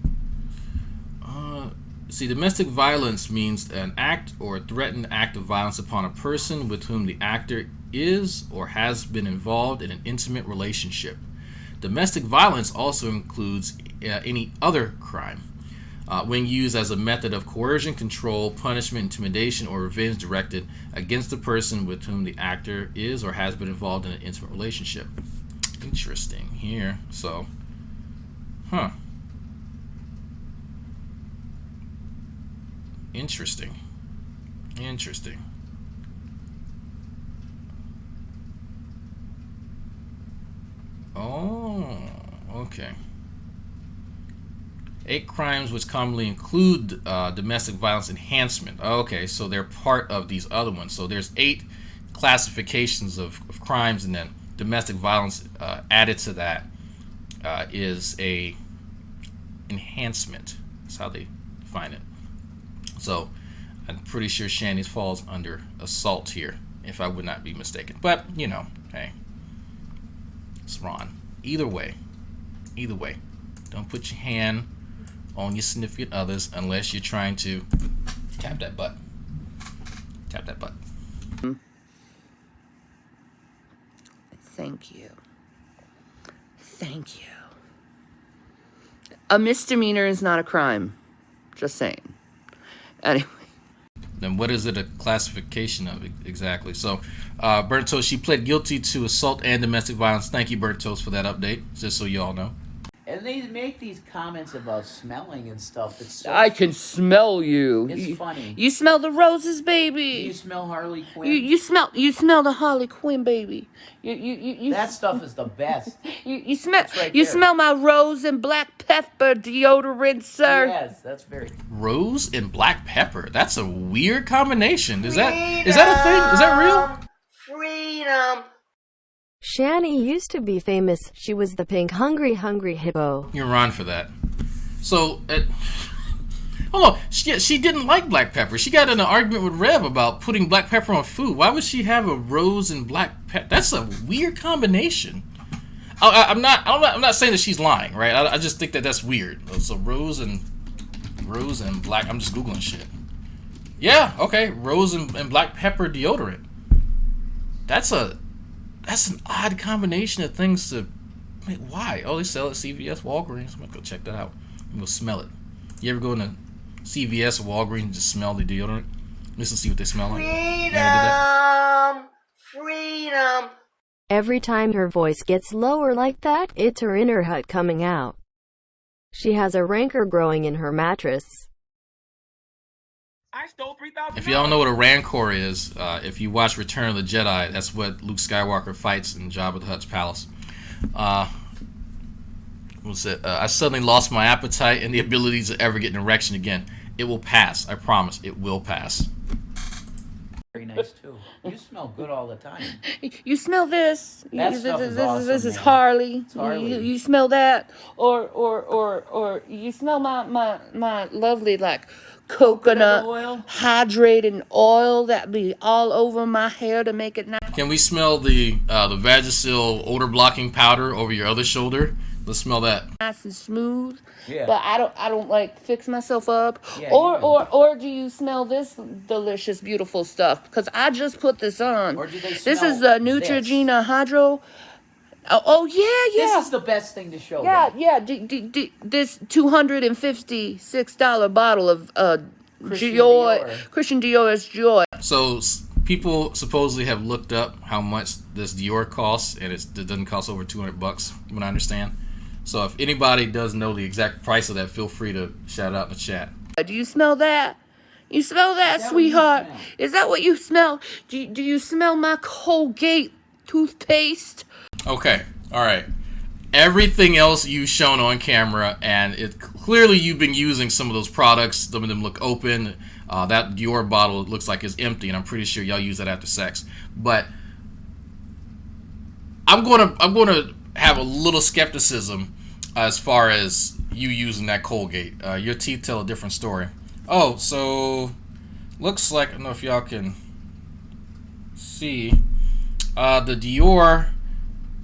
Domestic violence means an act or threatened act of violence upon a person with whom the actor is or has been involved in an intimate relationship. Domestic violence also includes any other crime when used as a method of coercion, control, punishment, intimidation, or revenge directed against the person with whom the actor is or has been involved in an intimate relationship. Interesting here. So, Interesting. Oh, okay. 8 crimes which commonly include domestic violence enhancement. Okay, so they're part of these other ones. So there's 8 classifications of crimes, and then domestic violence added to that is a enhancement. That's how they define it. So I'm pretty sure Shanny's falls under assault here, if I would not be mistaken. But, you know, hey, it's Ron. Either way, don't put your hand on your significant others unless you're trying to tap that butt. Thank you. A misdemeanor is not a crime. Just saying. Anyway. Then what is it a classification of exactly? So, Burnt Toast, she pled guilty to assault and domestic violence. Thank you, Burnt Toast, for that update, just so you all know. And they make these comments about smelling and stuff. It's so I can smell you. It's funny. You smell the roses, baby. You smell Harley Quinn. You smell the Harley Quinn, baby. You that stuff is the best. You smell right you there. smell my rose and black pepper deodorant, sir. Yes, that's very Rose and black pepper. That's a weird combination. Is that a thing? Is that real? Freedom. Shanny used to be famous. She was the pink hungry hippo. You're on for that. So, hold on. She didn't like black pepper. She got in an argument with Rev about putting black pepper on food. Why would she have a rose and black pepper? That's a weird combination. I'm not saying that she's lying, right? I just think that that's weird. So rose and black. I'm just googling shit. Yeah, okay. Rose and black pepper deodorant. That's a that's an odd combination of things to. Wait, why? Oh, they sell it at CVS, Walgreens. I'm gonna go check that out. I'm gonna smell it. You ever go into CVS or Walgreens and just smell the deodorant? Listen, see what they smell like. Freedom. Every time her voice gets lower like that, it's her inner hut coming out. She has a rancor growing in her mattress. I stole $3,000. If y'all know what a rancor is, if you watch Return of the Jedi, that's what Luke Skywalker fights in Jabba the Hutt's palace. What was it? I suddenly lost my appetite and the ability to ever get an erection again. It will pass. I promise. It will pass. Very nice too. You smell good all the time. You smell this. That stuff is awesome, This is man. Harley. It's Harley. You smell that, or you smell my lovely like coconut oil? hydrating oil that be all over my hair to make it nice. Can we smell the Vagisil odor blocking powder over your other shoulder? Let's smell that. Nice and smooth. Yeah. But I don't like fix myself up. Yeah, or do you smell this delicious, beautiful stuff? Because I just put this on. Or do they This smell is the Neutrogena Hydro. Oh yeah. This is the best thing to show Yeah, them. yeah. This $256 bottle of Christian Dior, Dior. Christian Dior's Joy. So people supposedly have looked up how much this Dior costs, and it doesn't cost over $200, from what I understand. So if anybody does know the exact price of that, feel free to shout it out in the chat. Do you smell that? You smell that, Is that what you sweetheart? smell? Is that what you smell? Do you smell my Colgate toothpaste? Okay, all right. Everything else you've shown on camera, and it clearly you've been using some of those products. Some of them look open. That Dior bottle looks like it's empty, and I'm pretty sure y'all use that after sex. But I'm gonna have a little skepticism as far as you using that Colgate. Your teeth tell a different story. Oh, so looks like, I don't know if y'all can see the Dior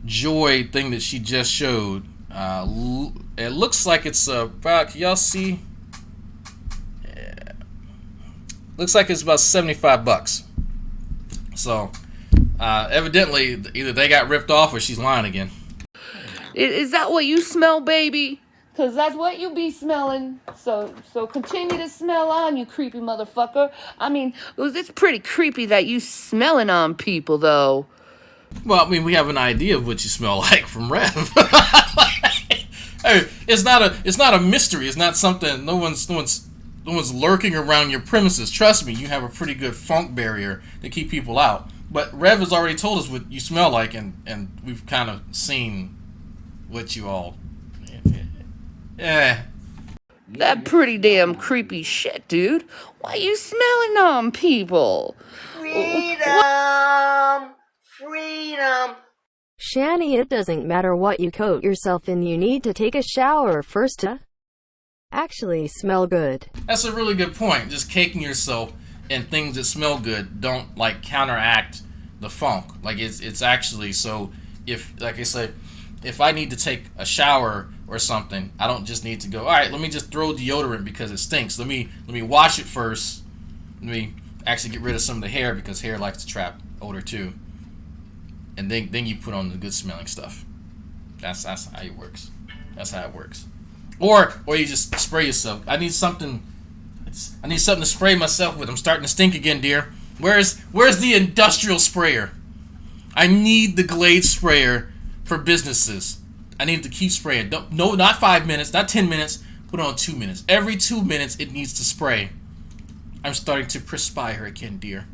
Joy thing that she just showed. It looks like it's about, can y'all see? Yeah. Looks like it's about $75. So evidently either they got ripped off or she's lying again. Is that what you smell, baby? Because that's what you be smelling. So continue to smell on, you creepy motherfucker. I mean, it's pretty creepy that you smelling on people, though. Well, I mean, we have an idea of what you smell like from Rev. Hey, it's not a mystery. It's not something. No one's lurking around your premises. Trust me, you have a pretty good funk barrier to keep people out. But Rev has already told us what you smell like, and we've kind of seen what you all. Yeah. That pretty damn creepy shit, dude. Why you smelling on people? Freedom. Shani, it doesn't matter what you coat yourself in, you need to take a shower first to actually smell good. That's a really good point. Just caking yourself in things that smell good don't like counteract the funk. Like it's actually, so if, like I said, if I need to take a shower or something, I don't just need to go, all right, let me just throw deodorant because it stinks. Let me wash it first. Let me actually get rid of some of the hair because hair likes to trap odor too. And then you put on the good smelling stuff. That's how it works. That's how it works. Or you just spray yourself. I need something to spray myself with. I'm starting to stink again, dear. Where's the industrial sprayer? I need the Glade sprayer for businesses. I need to keep spraying. No, not 5 minutes, not 10 minutes. Put on 2 minutes. Every 2 minutes, it needs to spray. I'm starting to perspire again, dear.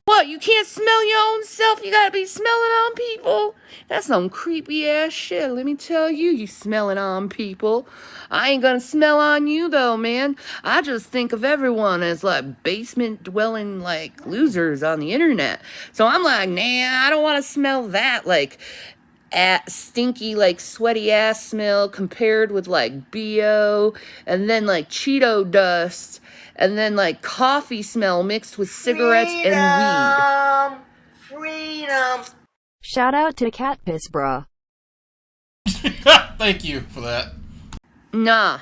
What, you can't smell your own self? You gotta be smelling on people? That's some creepy ass shit, let me tell you, you smelling on people. I ain't gonna smell on you though, man. I just think of everyone as like basement dwelling like losers on the internet. So I'm like, nah, I don't wanna smell that like stinky like sweaty ass smell compared with like BO and then like Cheeto dust. And then, like, coffee smell mixed with cigarettes and weed. Freedom. Shout out to Cat Piss Bra. Thank you for that. Nah.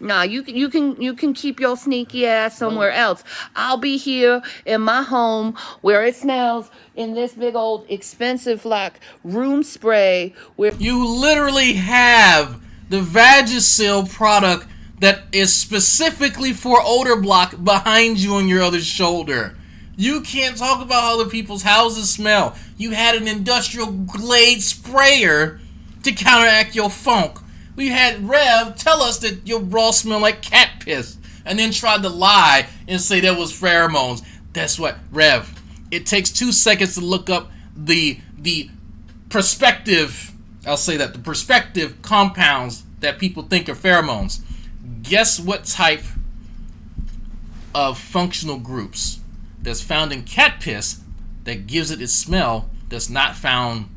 Nah, you can keep your sneaky ass somewhere else. I'll be here in my home where it smells in this big old expensive like room spray. Where you literally have the Vagisil product that is specifically for odor block behind you on your other shoulder. You can't talk about how other people's houses smell. You had an industrial grade sprayer to counteract your funk. We had Rev tell us that your bra smelled like cat piss and then tried to lie and say that was pheromones. That's what, Rev, it takes 2 seconds to look up the perspective, I'll say that, the perspective compounds that people think are pheromones. Guess what type of functional groups that's found in cat piss that gives it its smell that's not found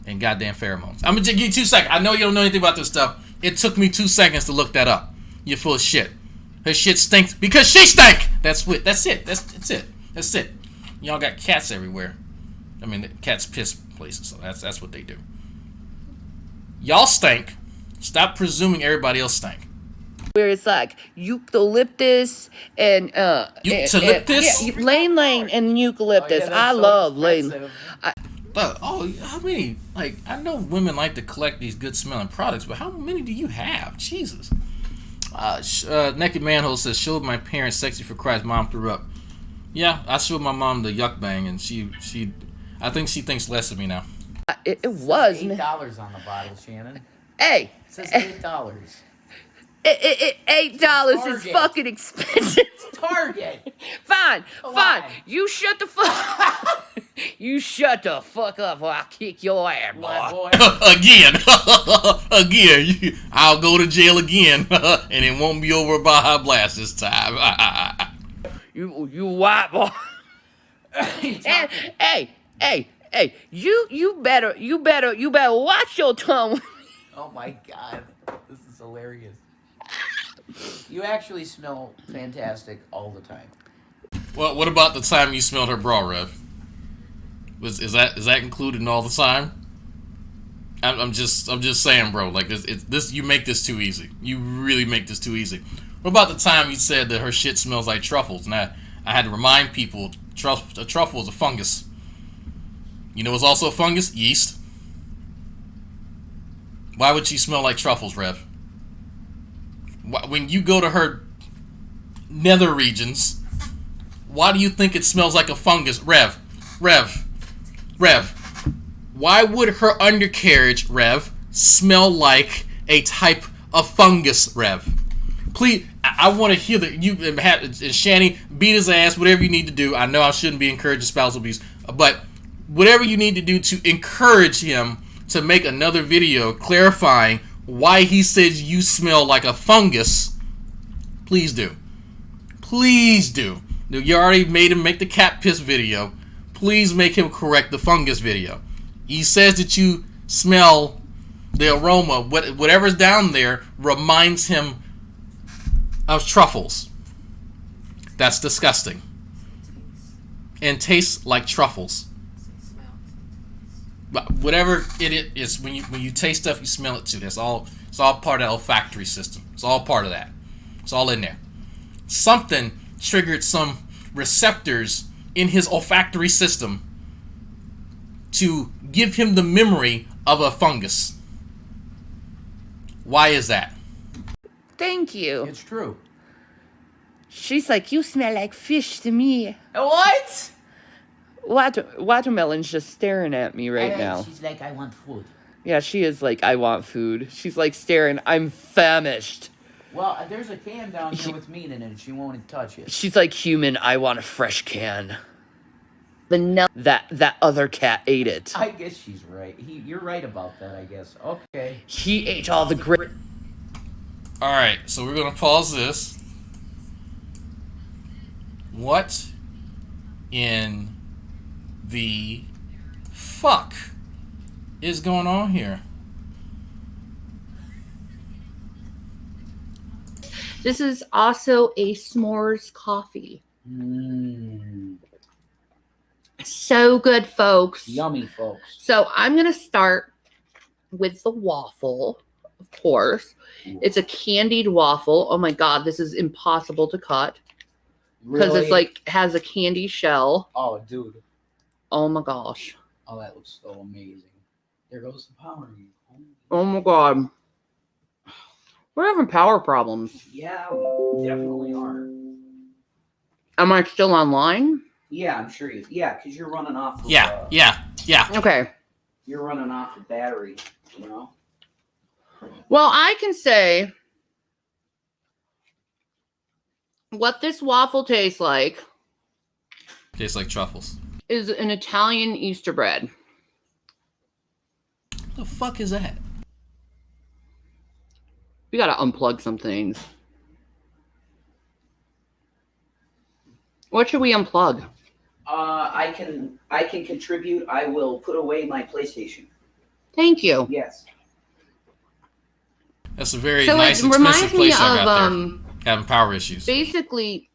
in goddamn pheromones? I'm gonna give you 2 seconds. I know you don't know anything about this stuff. It took me 2 seconds to look that up. You're full of shit. Her shit stinks because she stank. That's it. That's it. Y'all got cats everywhere. I mean, cats piss places, so that's what they do. Y'all stink. Stop presuming everybody else stank. Where it's like eucalyptus and eucalyptus, lane and eucalyptus. I love lane. How many? Like, I know women like to collect these good smelling products, but how many do you have? Jesus. Naked Manhole says, showed my parents Sexy for Christ, mom threw up. Yeah, I showed my mom the yuck bang, and she I think she thinks less of me now. It was $8 on the bottle, Shannon. Hey, it says $8. $8 is fucking expensive. Target. Fine. You shut the fuck. You shut the fuck up, or I'll kick your ass, boy. Again. I'll go to jail again, and it won't be over by high blast this time. You white boy. Hey. You better watch your tongue. Oh my God, this is hilarious. You actually smell fantastic all the time. Well, what about the time you smelled her bra, Rev? Is that included in all the time? I'm just saying, bro. Like this, you make this too easy. You really make this too easy. What about the time you said that her shit smells like truffles? And I had to remind people, a truffle is a fungus. You know what's also a fungus? Yeast. Why would she smell like truffles, Rev? When you go to her nether regions, why do you think it smells like a fungus? Rev. Why would her undercarriage, Rev, smell like a type of fungus, Rev? Please, I want to hear that you have Shani beat his ass, whatever you need to do. I know I shouldn't be encouraging spousal abuse, but whatever you need to do to encourage him to make another video clarifying why he says you smell like a fungus, please do. Please do. You already made him make the cat piss video. Please make him correct the fungus video. He says that you smell the aroma, whatever's down there reminds him of truffles. That's disgusting. And tastes like truffles. But whatever it is, when you taste stuff, you smell it too. It's all part of the olfactory system. It's all part of that. It's all in there. Something triggered some receptors in his olfactory system to give him the memory of a fungus. Why is that? Thank you. It's true. She's like, you smell like fish to me. What? Watermelon's just staring at me right now. She's like, I want food. Yeah, she is like, I want food. She's like staring, I'm famished. Well, there's a can down here with meat in it, and she won't touch it. She's like, human, I want a fresh can. That other cat ate it. I guess she's right. You're right about that, I guess. Okay. He ate all the grit. Alright, so we're going to pause this. What in the fuck is going on here? This is also a s'mores coffee. So good, folks. Yummy, folks. So I'm going to start with the waffle. of course. It's a candied waffle. Oh my god, this is impossible to cut. Because Really? it's like, has a candy shell. Oh, dude. Oh my gosh. Oh, that looks so amazing. There goes the power. Oh my god. We're having power problems. Yeah, we definitely are. Am I still online? Yeah, I'm sure you. Yeah, because you're running off. Of, Yeah. Okay. You're running off of battery, you know? Well, I can say what this waffle tastes like. Tastes like truffles. Is an Italian Easter bread. What the fuck is that? We gotta unplug some things. What should we unplug? I can contribute. I will put away my PlayStation. Thank you. Yes. That's a very So nice, it reminds expensive me place I of got there. Having power issues. basically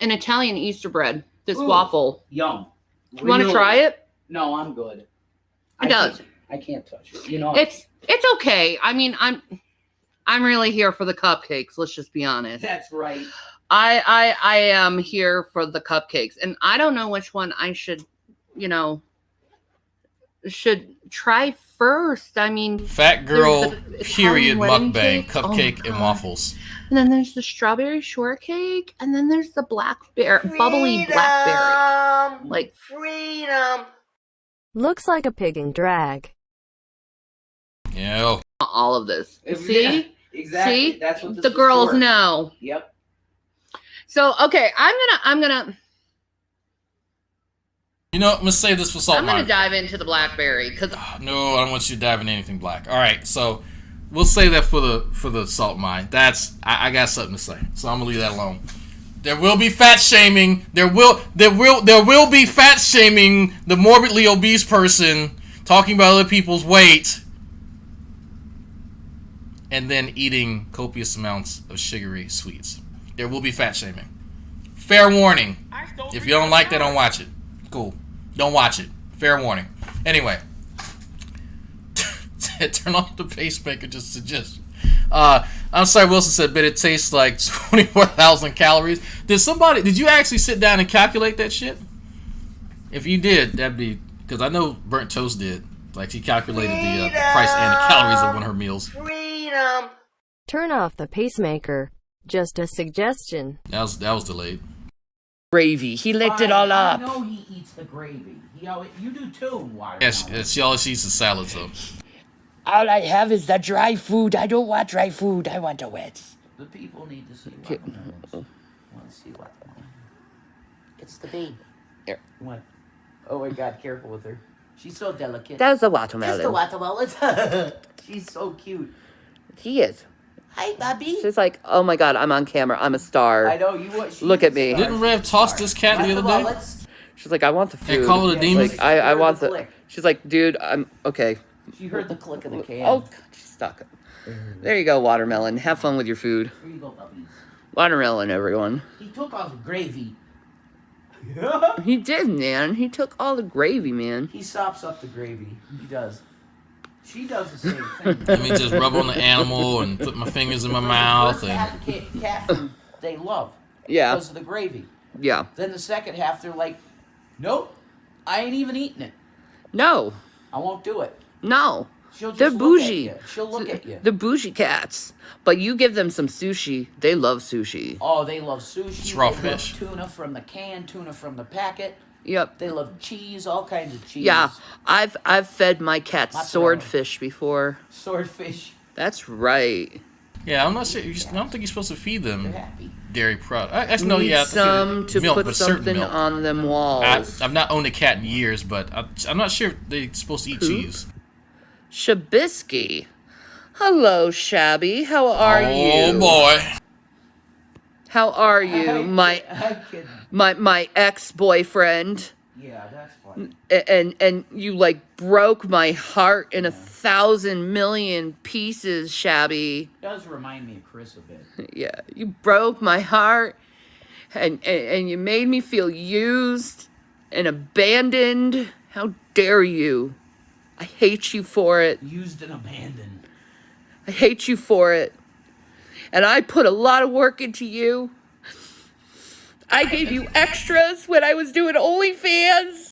an Italian Easter bread. This Ooh, waffle. Yum. You want to try it? No, I'm good. It does. I can't touch it. You know. It's okay. I mean, I'm really here for the cupcakes. Let's just be honest. That's right. I am here for the cupcakes, and I don't know which one I should try first. I mean, Fat girl, there's the period, Italian wedding mukbang, cake. Oh my cupcake, and God. waffles. And then there's the strawberry shortcake, and then there's the bubbly blackberry. Like freedom. Looks like a pig in drag. Yeah. all of this. See? Yeah, exactly. See? That's what this the was girls for. know. Yep. So okay, I'm gonna You know, I'm gonna save this for salt I'm gonna mine. dive into the blackberry because No, I don't want you to dive into anything black. All right, so we'll save that for the salt mine. I got something to say, so I'm gonna leave that alone. There will be fat shaming. There will be fat shaming the morbidly obese person talking about other people's weight and then eating copious amounts of sugary sweets. There will be fat shaming. Fair warning. If you don't like that, don't watch it. Cool. Don't watch it. Fair warning. Anyway. Turn off the pacemaker, just suggestion. I'm sorry, Wilson said, but it tastes like 24,000 calories. Did you actually sit down and calculate that shit? If you did, that'd be, because I know Burnt Toast did. Like, she calculated the price and the calories of one of her meals. Freedom. Turn off the pacemaker. Just a suggestion. That was delayed. gravy. He licked it all up. I know he eats the gravy. You do too, Water. Yes, she always eats the salads, though. All I have is the dry food. I don't want dry food. I want the wet. The people need to see watermelons. Want to see watermelon? It's the baby. Here. What? Oh my God! Careful with her. She's so delicate. That's the watermelon. That's the watermelon. She's so cute. He is. Hi, Bobby. She's like, oh my God, I'm on camera. I'm a star. I know you. Look at me. Didn't Rev toss this cat the other day? She's like, I want the food. And call it a demon? Like, I want the. click. She's like, dude, I'm okay. She heard the click of the can. Oh, God, she's stuck. There you go, watermelon. Have fun with your food. Here you go, puppies. Watermelon, everyone. He took all the gravy. He did, man. He took all the gravy, man. He sops up the gravy. He does. She does the same thing. Let me just rub on the animal and put my fingers in my mouth. The first half of cat food they love. Yeah. Because of the gravy. Yeah. Then the second half they're like, nope, I ain't even eating it. No. I won't do it. No. She'll just They're look bougie. at you. She'll look at you. The bougie cats. But you give them some sushi. They love sushi. Oh, they love sushi. It's raw they fish. Love tuna from the can, tuna from the packet. Yep. They love cheese, all kinds of cheese. Yeah. I've fed my cats Mozzarella. swordfish before. Swordfish. That's right. Yeah, I'm not sure. I don't think you're supposed to feed them They're happy. dairy product. Actually, no, Need yeah. some to milk, put but certain something milk. on them walls. I've not owned a cat in years, but I'm not sure if they're supposed to eat cheese. Shabisky. Hello, Shabby. How are you? Oh boy. How are you, my ex-boyfriend? Yeah, that's funny. And you like broke my heart in 1,000 million pieces, Shabby. It does remind me of Chris a bit. Yeah, you broke my heart, and you made me feel used and abandoned. How dare you? I hate you for it. Used and abandoned. I hate you for it. And I put a lot of work into you. I gave you extras when I was doing OnlyFans.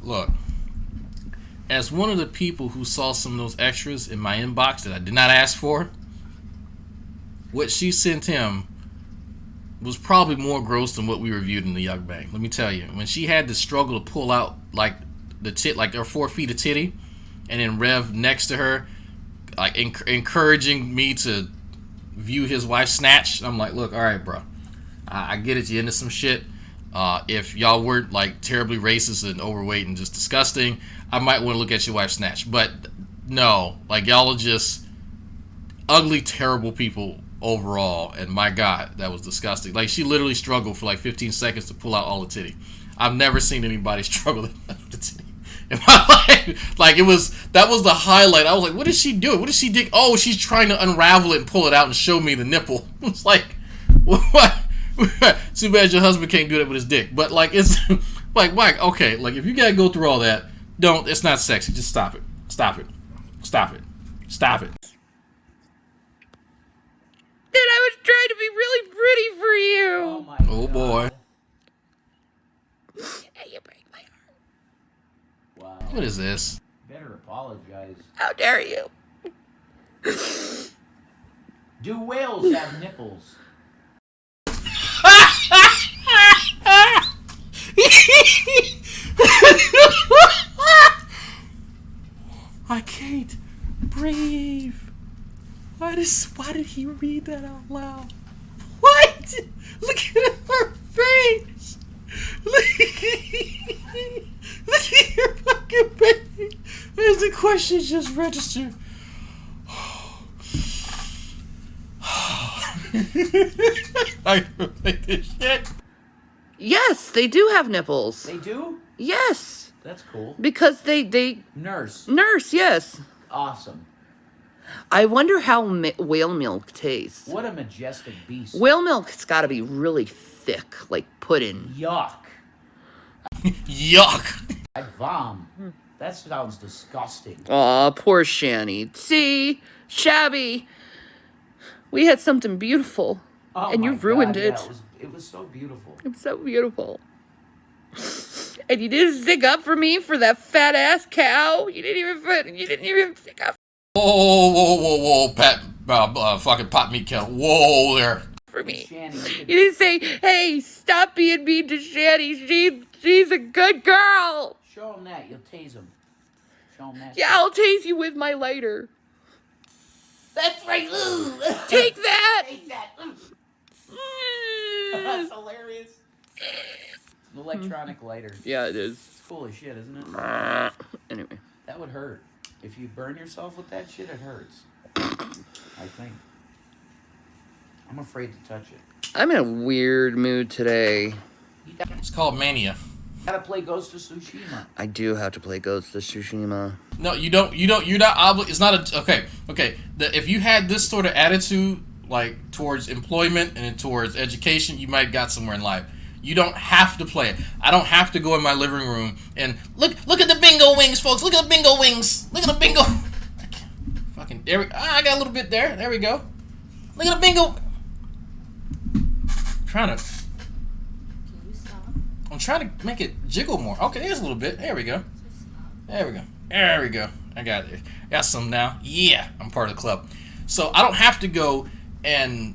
Look, as one of the people who saw some of those extras in my inbox that I did not ask for, what she sent him was probably more gross than what we reviewed in the Yuck Bang. Let me tell you, when she had to struggle to pull out like the tit, like her 4 feet of titty, and then Rev next to her, like encouraging me to view his wife's snatch. I'm like, look, all right, bro, I get it, you into some shit. If y'all weren't like terribly racist and overweight and just disgusting, I might want to look at your wife's snatch. But no, like, y'all are just ugly, terrible people overall. And my God, that was disgusting. Like, she literally struggled for like 15 seconds to pull out all the titty. I've never seen anybody struggle with the titty in my life. Like, that was the highlight. I was like, what is she doing? What is she doing? Oh, she's trying to unravel it and pull it out and show me the nipple. It's like, what? Too bad your husband can't do that with his dick. But like, it's like, Mike, okay, like, if you gotta go through all that, don't. It's not sexy. Just stop it. Stop it. Stop it. Stop it. Then I was trying to be really pretty for you. Oh my Oh boy. Hey, you break my heart. Wow. What is this? Better apologize. How dare you? Do whales have nipples? I can't breathe. Why did he read that out loud? What? Look at her face. Look at your fucking face. As the question just registered. I don't like this shit. Yes, they do have nipples. They do? Yes. That's cool. Because they Nurse. yes. Awesome. I wonder how whale milk tastes. What a majestic beast. Whale milk's got to be really thick, like pudding. Yuck. Yuck. I vom. That sounds disgusting. Aw, poor Shani. See? Shabby. We had something beautiful. Oh and you my ruined God, it. Yeah, it was so beautiful. It's so beautiful. And you didn't stick up for me for that fat ass cow. You didn't even stick up Whoa, fucking pot meat kettle. Whoa there. for me. Shani, You didn't say, hey, stop being mean to Shani. She's a good girl. show him that. You'll tase him. Show him that. Yeah, I'll tase you with my lighter. That's right. Ooh. Take that. Take that. That's hilarious. An electronic lighter. Yeah, it is. It's cool as shit, isn't it? Anyway. That would hurt. If you burn yourself with that shit, it hurts. I think. I'm afraid to touch it. I'm in a weird mood today. It's called mania. You gotta play Ghost of Tsushima. I do have to play Ghost of Tsushima. No, you don't. You're not obligated. It's not a. Okay. If you had this sort of attitude, like towards employment and towards education, you might have got somewhere in life. You don't have to play it. I don't have to go in my living room and look at the bingo wings, folks. Look at the bingo wings. Look at the bingo. Fucking there. I got a little bit there. There we go. Look at the bingo. I'm trying to make it jiggle more. Okay, there's a little bit. There we go. There we go. There we go. I got it. Got some now. Yeah, I'm part of the club. So I don't have to go and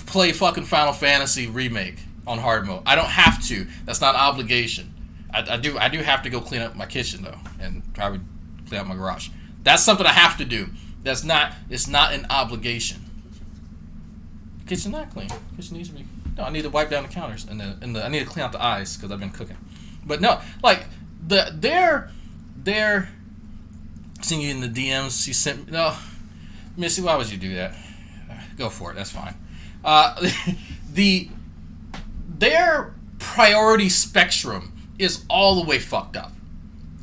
play fucking Final Fantasy Remake on hard mode. I don't have to. That's not an obligation. I do have to go clean up my kitchen though, and probably clean up my garage. That's something I have to do. It's not an obligation. The kitchen not clean. The kitchen needs to be. No, I need to wipe down the counters and I need to clean out the eyes because I've been cooking. But no, like they're seeing you in the DMs. She sent me. No, Missy, why would you do that? Go for it. That's fine. Their priority spectrum is all the way fucked up.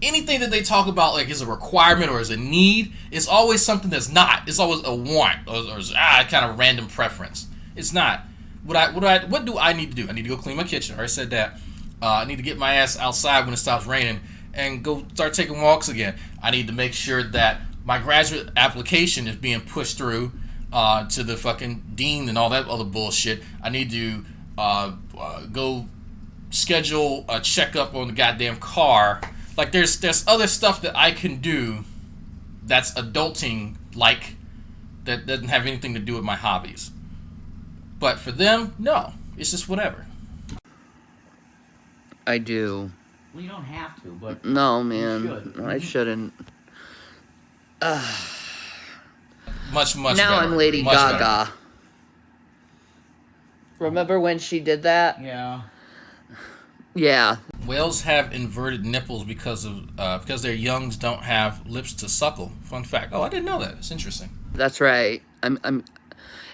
Anything that they talk about like is a requirement or is a need, it's always something that's not. It's always a want or kind of random preference. It's not. What do I need to do? I need to go clean my kitchen. I already said that. I need to get my ass outside when it stops raining and go start taking walks again. I need to make sure that my graduate application is being pushed through to the fucking dean and all that other bullshit. I need to go schedule a checkup on the goddamn car. Like, there's other stuff that I can do that's adulting, like, that doesn't have anything to do with my hobbies. But for them, no. It's just whatever. I do. Well, you don't have to, but No, man. you should. I shouldn't. Much Now better. I'm Lady Much Gaga. better. Remember when she did that? Yeah. Yeah. Whales have inverted nipples because their youngs don't have lips to suckle. Fun fact. Oh, I didn't know that. It's interesting. That's right.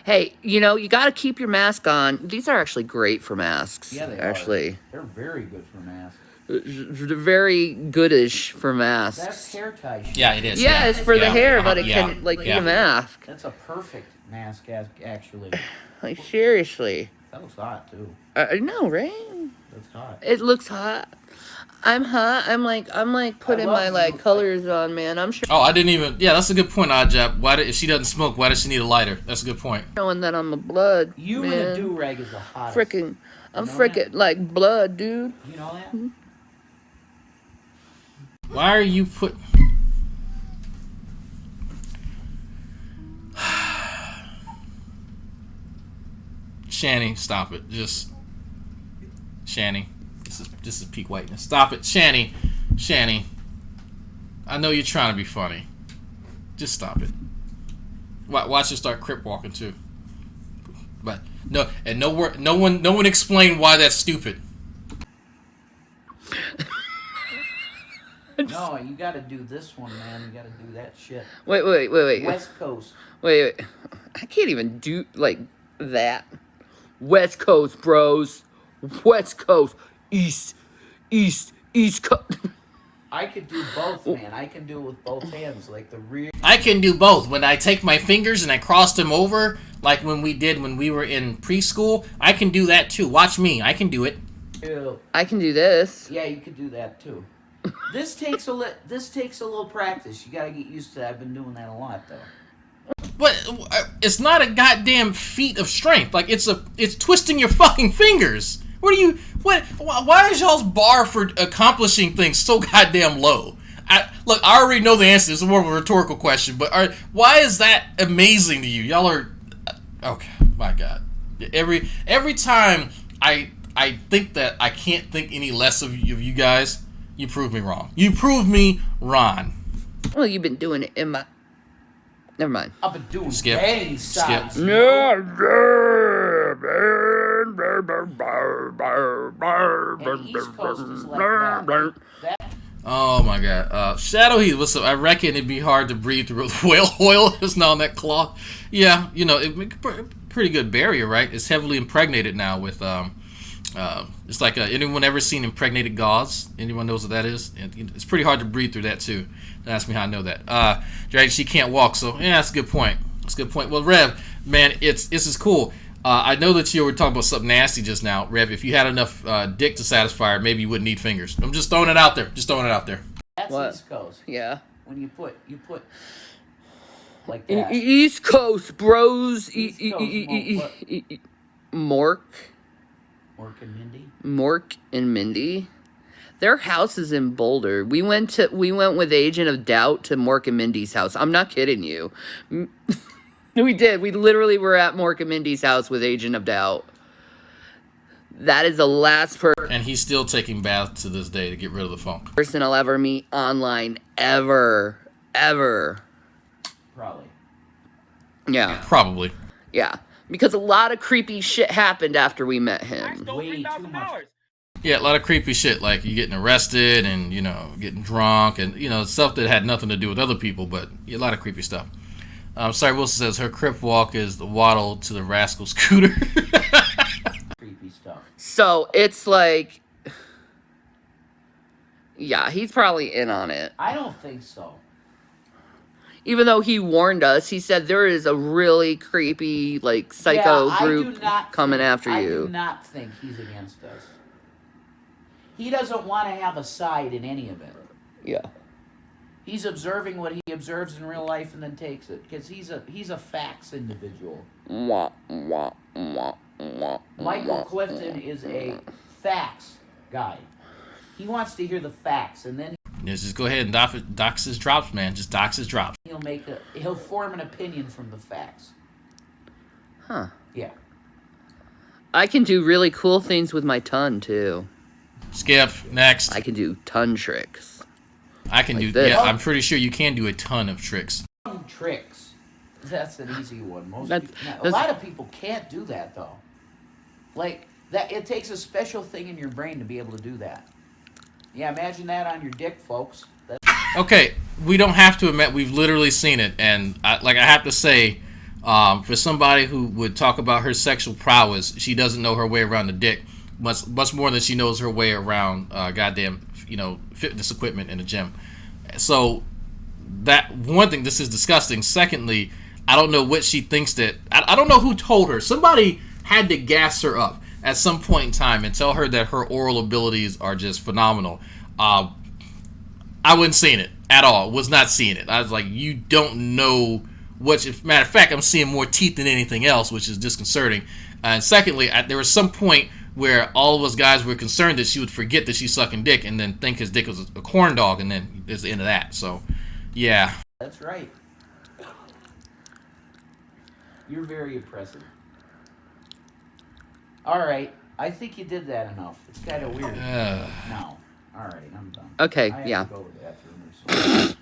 Hey, you know, you got to keep your mask on. These are actually great for masks. Yeah, they actually. are. They're very good for masks. They're very goodish for masks. That's hair tie shit. Yeah, it is. Yeah, it's for the hair, but it yeah, can, like, be yeah. a mask. That's a perfect mask, actually. Like, seriously. That looks hot, too. I know, right? That's hot. It looks hot. I'm hot. I'm like putting my, like, colors on, man. I'm sure. Oh, I didn't even. Yeah, that's a good point, Oddjob. If she doesn't smoke, why does she need a lighter? That's a good point. Showing that I'm a blood. You man. and a do-rag is the hottest. Frickin'. I'm You know frickin' like blood, dude. You know that? Why are you put? Shanny, stop it. Just Shanny. This is peak whiteness. Stop it, Shanny. Shanny. I know you're trying to be funny. Just stop it. Watch her start crip walking too. But no, and no one explained why that's stupid. No, you gotta do this one, man. You gotta do that shit. Wait. West Coast. Wait. I can't even do, like, that. West Coast, bros. West Coast. East Coast. I could do both, man. I can do it with both hands, like the rear. I can do both. When I take my fingers and I cross them over, like when we were in preschool, I can do that too. Watch me. I can do it. Ew. I can do this. Yeah, you could do that too. This takes a little practice. You gotta get used to that. I've been doing that a lot, though. But it's not a goddamn feat of strength. Like, it's twisting your fucking fingers. Why is y'all's bar for accomplishing things so goddamn low? I already know the answer. It's more of a rhetorical question, but why is that amazing to you? Y'all are okay. My God, every time I think that I can't think any less of you guys, you prove me wrong. You prove me wrong. Well, you've been doing it in my. Never mind. I've been doing Skip. gang Skip. size. And East Coast is like that. Oh my God. Shadow Heat, what's up? I reckon it'd be hard to breathe through whale oil. It's not on that cloth. Yeah, it pretty good barrier, right? It's heavily impregnated now with it's like anyone ever seen impregnated gauze? Anyone knows what that is? It's pretty hard to breathe through that too. Don't ask me how I know that. Dragon, she can't walk, so yeah, that's a good point. That's a good point. Well, Rev, man, this is cool. I know that you were talking about something nasty just now, Rev. If you had enough dick to satisfy her, maybe you wouldn't need fingers. I'm just throwing it out there. That's What? East Coast. Yeah. When you put like that. East Coast, bros. East Coast, Mork and Mindy. Mork and Mindy. Their house is in Boulder. We went with Agent of Doubt to Mork and Mindy's house. I'm not kidding you. We did. We literally were at Mork and Mindy's house with Agent of Doubt. That is the last And he's still taking baths to this day to get rid of the funk. person I'll ever meet online. Ever. Probably. Yeah. Probably. Yeah. Because a lot of creepy shit happened after we met him. Way too much. Yeah, a lot of creepy shit, like you getting arrested and, getting drunk and, stuff that had nothing to do with other people, but a lot of creepy stuff. Sorry, Wilson says her crip walk is the waddle to the rascal scooter. Creepy stuff. So it's like, yeah, he's probably in on it. I don't think so. Even though he warned us, he said there is a really creepy, like, psycho Yeah, group coming after I you. do not think he's against us. He doesn't want to have a side in any of it. Yeah. He's observing what he observes in real life and then takes it because he's a facts individual. Michael Clifton is a facts guy. He wants to hear the facts, and then Just go ahead and dox his drops, man. Just dox his drops. he'll form an opinion from the facts. Huh. Yeah. I can do really cool things with my tongue, too. Skip, next. I can do tongue tricks. I can Like do, this. yeah, I'm pretty sure you can do a ton of tricks. Tricks. That's an easy one. A That's- lot of people can't do that, though. Like, that, it takes a special thing in your brain to be able to do that. Yeah, imagine that on your dick, folks. Okay, we don't have to admit we've literally seen it, and I have to say, for somebody who would talk about her sexual prowess, she doesn't know her way around the dick much more than she knows her way around goddamn, fitness equipment in the gym. So that one thing, this is disgusting. Secondly, I don't know what she thinks that I don't know who told her. Somebody had to gas her up at some point in time and tell her that her oral abilities are just phenomenal. I wasn't seeing it at all. Was not seeing it. I was like, you don't know what. Matter of fact, I'm seeing more teeth than anything else, which is disconcerting. And secondly, there was some point where all of us guys were concerned that she would forget that she's sucking dick and then think his dick was a corn dog, and then there's the end of that. So, yeah. That's right. You're very impressive. All right. I think you did that enough. It's kind of weird. No. All right, I'm done. Okay, I have yeah. to go to the bathroom or something.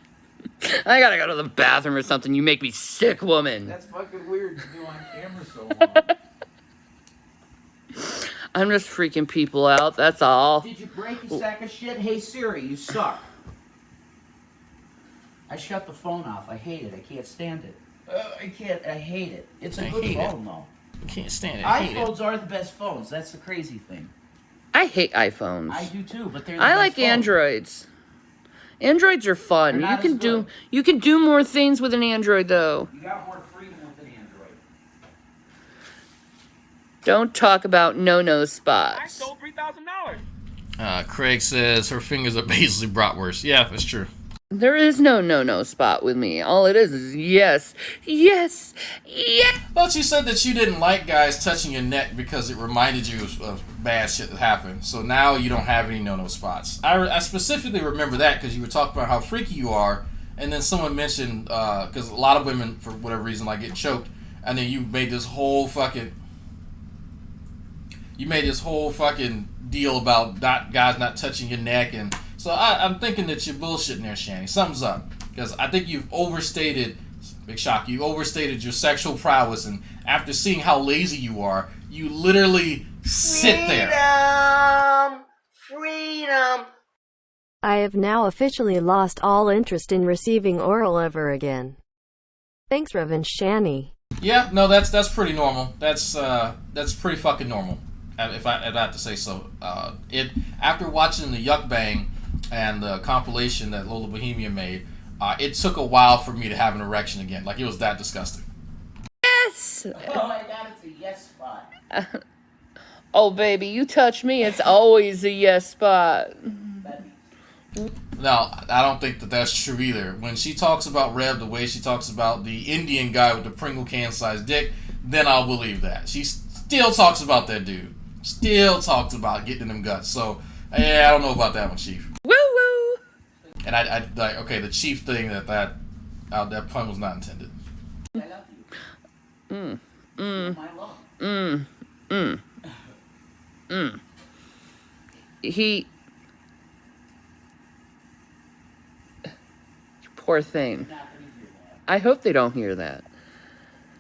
I gotta go to the bathroom or something. You make me sick, woman. That's fucking weird to do on camera so long. I'm just freaking people out, that's all. Did you break a sack of shit? Hey Siri, you suck. I shut the phone off. I hate it. I can't stand it. I hate it. It's a good phone, though. I can't stand it. I hate iPhones are the best phones. That's the crazy thing. I hate iPhones. I do too, but they're the I best like phones. Androids. Androids are fun. They're You not can as do good. you can do more things with an Android though. You got more freedom with an Android. Don't talk about no-no spots. I sold $3,000. Craig says her fingers are basically bratwurst. Yeah, that's true. There is no no-no spot with me. All it is yes, yes, yes. But you said that you didn't like guys touching your neck because it reminded you of bad shit that happened. So now you don't have any no-no spots. I specifically remember that because you were talking about how freaky you are, and then someone mentioned, because a lot of women, for whatever reason, like getting choked, and then you made this whole fucking deal about guys not touching your neck, and so I'm thinking that you're bullshitting there, Shanny. Something's up. Because I think you've overstated, big shock, you overstated your sexual prowess, and after seeing how lazy you are, you literally sit there. Freedom! I have now officially lost all interest in receiving oral ever again. Thanks, Reverend Shanny. Yeah, no, that's pretty normal. That's pretty fucking normal, if I have to say so. After watching the Yuck Bang and the compilation that Lola Bohemia made, it took a while for me to have an erection again. Like, it was that disgusting. Yes. Oh my god, it's a yes spot. Oh baby, you touch me, it's always a yes spot. No, I don't think that that's true either. When she talks about Rev the way she talks about the Indian guy with the Pringle can-sized dick, then I'll believe that. She still talks about that dude. Still talks about getting in them guts. So, yeah, I don't know about that one, Chief. Woo-woo! And I like, okay, the Chief thing, that pun was not intended. I love you. My love. Poor thing. I hope they don't hear that.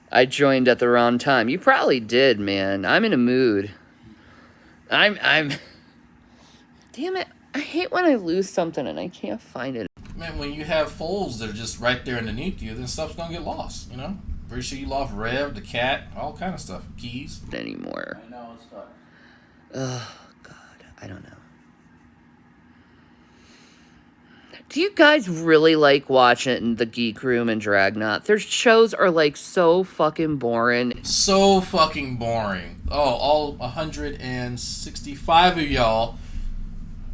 I joined at the wrong time. You probably did, man. I'm in a mood. I'm Damn it. I hate when I lose something and I can't find it. Man, when you have folds that are just right there underneath you, then stuff's gonna get lost, you know? Pretty sure you lost Rev, the cat, all kind of stuff. Keys. Anymore. I know it's tough. Oh, God. I don't know. Do you guys really like watching The Geek Room and Dragnauct? Their shows are like so fucking boring. So fucking boring. Oh, all 165 of y'all.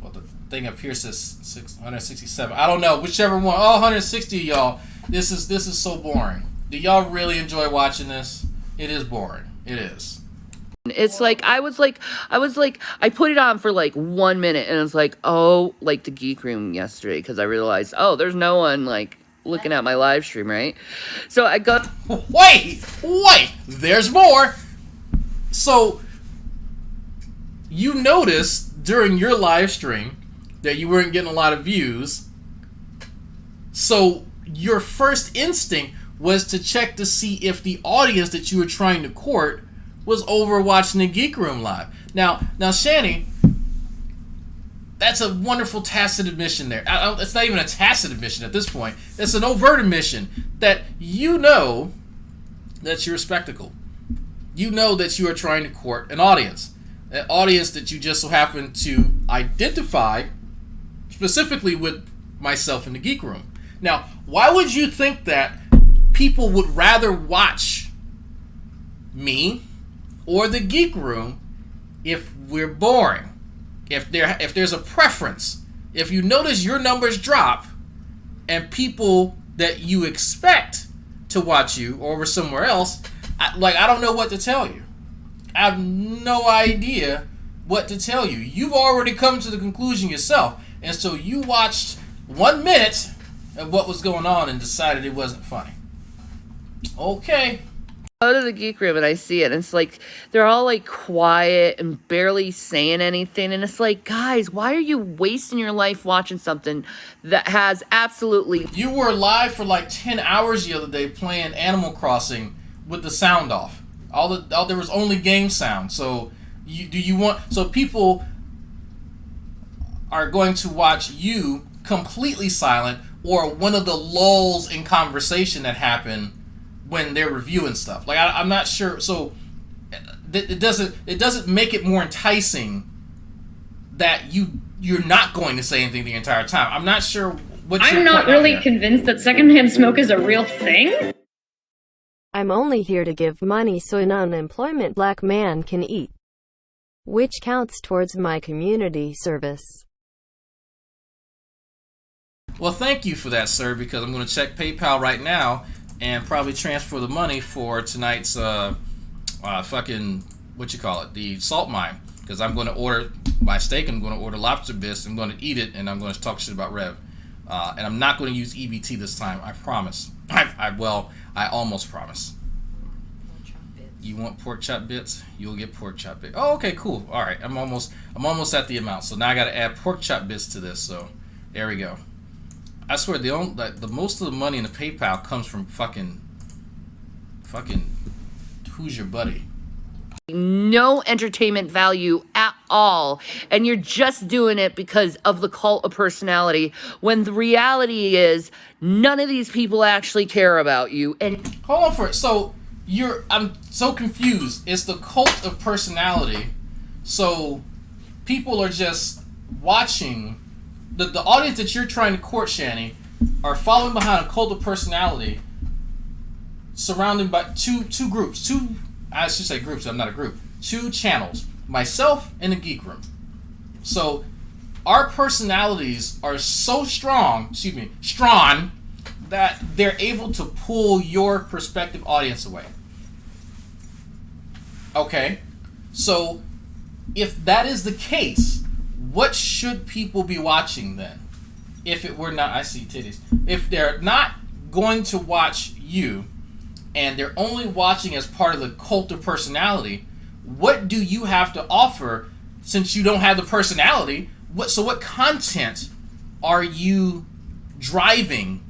Well, thing up here says 667. I don't know, whichever one. Oh, 160 y'all. This is so boring. Do y'all really enjoy watching this? It is boring. It is. It's like I put it on for like 1 minute and it's like, oh, like the Geek Room yesterday, because I realized, oh, there's no one like looking at my live stream, right? So I got wait, there's more. So you noticed during your live stream that you weren't getting a lot of views. So your first instinct was to check to see if the audience that you were trying to court was over watching the Geek Room live. Now, Shani, that's a wonderful tacit admission there. It's not even a tacit admission at this point. It's an overt admission that you know that you're a spectacle. You know that you are trying to court an audience that you just so happen to identify specifically with myself in the Geek Room. Now, why would you think that people would rather watch me or the Geek Room if we're boring? If there's a preference, if you notice your numbers drop and people that you expect to watch you over somewhere else, I don't know what to tell you. I have no idea what to tell you. You've already come to the conclusion yourself, and so you watched 1 minute of what was going on and decided it wasn't funny. Okay. Go to the Geek Room and I see it, and it's like they're all like quiet and barely saying anything, and it's like, guys, why are you wasting your life watching something that has absolutely... You were live for like 10 hours the other day playing Animal Crossing with the sound off. There was only game sound. So people are going to watch you completely silent, or one of the lulls in conversation that happen when they're reviewing stuff. Like I'm not sure. So it doesn't make it more enticing that you're not going to say anything the entire time. I'm not sure what. I'm not really convinced that secondhand smoke is a real thing. I'm only here to give money so an unemployment black man can eat, which counts towards my community service. Well, thank you for that, sir, because I'm going to check PayPal right now and probably transfer the money for tonight's the salt mine, because I'm going to order my steak, I'm going to order lobster bisque, I'm going to eat it, and I'm going to talk shit about Rev. And I'm not going to use EBT this time, I promise. I almost promise. You want pork chop bits? You'll get pork chop bits. Oh, okay, cool. All right, I'm almost at the amount. So now I got to add pork chop bits to this. So there we go. I swear the most of the money in the PayPal comes from fucking who's your buddy? No entertainment value at all, and you're just doing it because of the cult of personality, when the reality is none of these people actually care about you. And hold on for it. So I'm so confused. It's the cult of personality, so people are just watching. The audience that you're trying to court, Shani, are following behind a cult of personality surrounded by two groups. I should say groups, I'm not a group. 2 channels, myself and the Geek Room. So our personalities are so strong, that they're able to pull your prospective audience away. Okay, so if that is the case, what should people be watching then? If it were not, I see titties. If they're not going to watch you, and they're only watching as part of the cult of personality, what do you have to offer since you don't have the personality? What content are you driving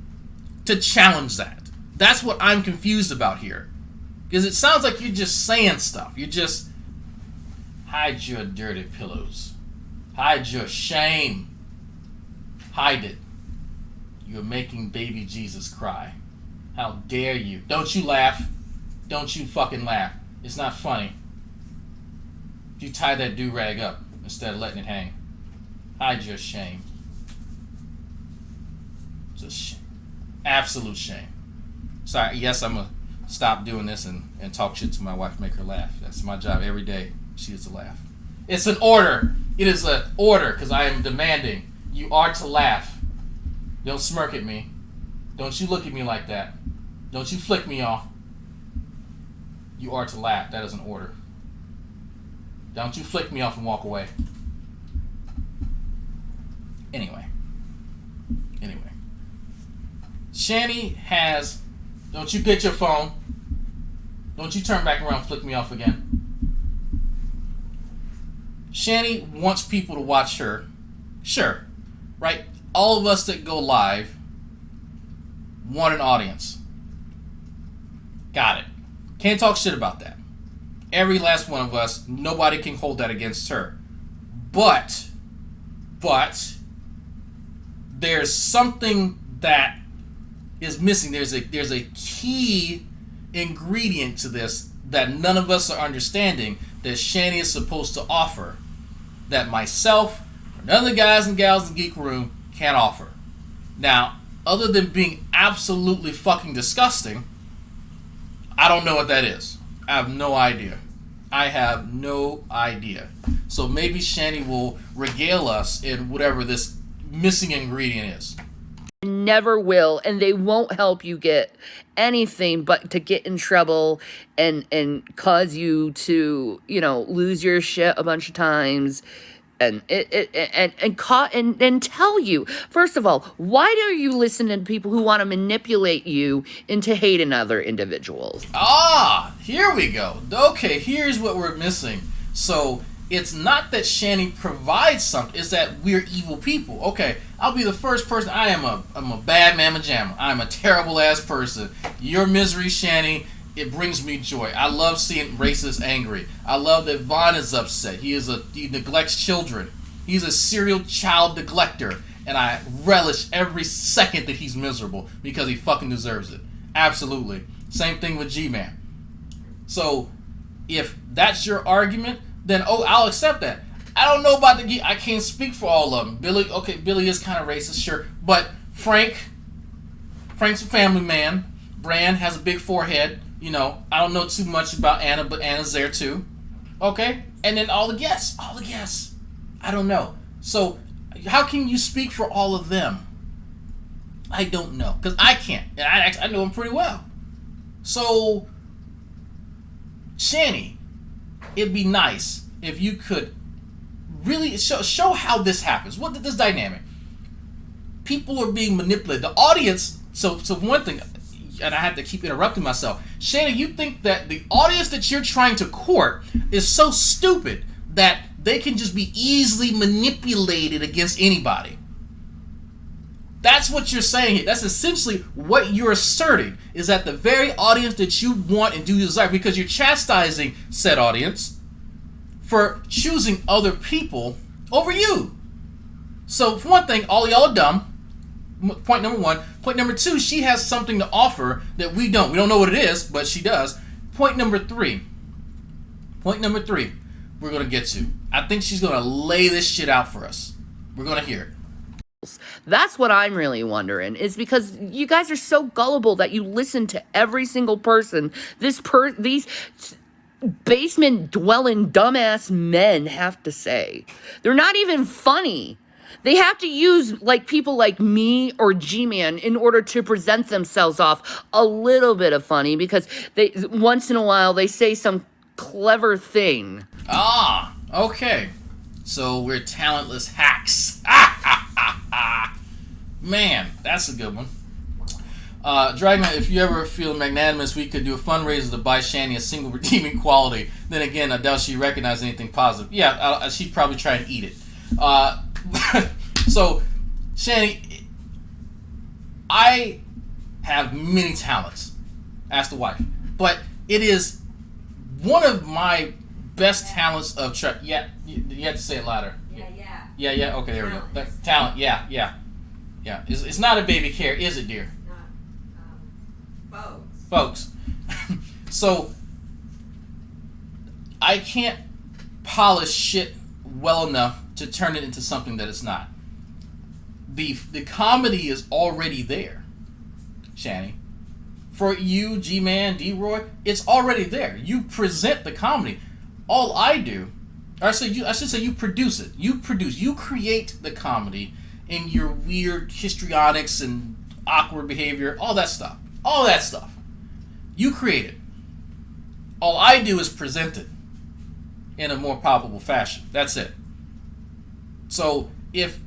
to challenge that? That's what I'm confused about here. Because it sounds like you're just saying stuff. You're just, hide your dirty pillows. Hide your shame. Hide it. You're making baby Jesus cry. How dare you? Don't you laugh. Don't you fucking laugh. It's not funny. You tie that do-rag up instead of letting it hang. Hide your shame. It's a shame. Absolute shame. Sorry, yes, I'm going to stop doing this and talk shit to my wife, make her laugh. That's my job every day. She is to laugh. It's an order. It is an order because I am demanding You are to laugh. Don't smirk at me. Don't you look at me like that. Don't you flick me off. You are to laugh. That is an order. Don't you flick me off and walk away. Anyway. Shani has... Don't you get your phone. Don't you turn back around and flick me off again. Shani wants people to watch her. Sure. Right? All of us that go live want an audience. Got it. Can't talk shit about that. Every last one of us, nobody can hold that against her. But there's something that is missing. There's a key ingredient to this that none of us are understanding that Shani is supposed to offer that myself or none of the guys and gals in the Geek Room can't offer. Now, other than being absolutely fucking disgusting, I don't know what that is. I have no idea. So maybe Shani will regale us in whatever this missing ingredient is. Never will, and they won't help you get anything but to get in trouble and cause you to, lose your shit a bunch of times and tell you. First of all, why do you listen to people who want to manipulate you into hating other individuals? Here we go. Okay, here's what we're missing. So it's not that Shani provides something, it's that we're evil people. Okay, I'll be the first person. I'm a bad mamma jamma. I'm a terrible ass person. Your misery, Shani, it brings me joy. I love seeing racists angry. I love that Vaughn is upset. He neglects children. He's a serial child neglector, and I relish every second that he's miserable because he fucking deserves it. Absolutely. Same thing with G-Man. So if that's your argument, then I'll accept that. I don't know about I can't speak for all of them. Billy is kind of racist, sure, but Frank's a family man. Bran has a big forehead. I don't know too much about Anna, but Anna's there too. Okay, and then all the guests. I don't know. So how can you speak for all of them? I don't know, because I can't, and I know them pretty well. So Shani, it'd be nice if you could really show how this happens. What this dynamic? People are being manipulated. The audience. So one thing, and I have to keep interrupting myself. Shani, you think that the audience that you're trying to court is so stupid that they can just be easily manipulated against anybody? That's what you're saying here. That's essentially what you're asserting, is that the very audience that you want and do desire, because you're chastising said audience for choosing other people over you. So for one thing, all y'all are dumb. Point number one. Point number two, she has something to offer that we don't. We don't know what it is, but she does. Point number three, we're going to get to. I think she's going to lay this shit out for us. We're going to hear it. That's what I'm really wondering, is because you guys are so gullible that you listen to every single person these basement dwelling dumbass men have to say. They're not even funny. They have to use people like me or G-Man in order to present themselves off a little bit of funny, because they once in a while they say some clever thing. Okay. So we're talentless hacks. Man, that's a good one. Dragnauct, if you ever feel magnanimous, we could do a fundraiser to buy Shani a single redeeming quality. Then again, I doubt she recognized anything positive. Yeah, she'd probably try and eat it. So, Shani, I have many talents. Ask the wife. But it is one of my best talents of... you have to say it louder. Yeah. Okay, there we go. Talent, yeah. It's not a baby care, is it, dear? Folks. So, I can't polish shit well enough to turn it into something that it's not. The comedy is already there, Shani. For you, G-Man, D-Roy, it's already there. You present the comedy. All I do, I should say you produce it. You create the comedy, and your weird histrionics and awkward behavior, all that stuff. All that stuff. You create it. All I do is present it in a more palpable fashion. That's it. So if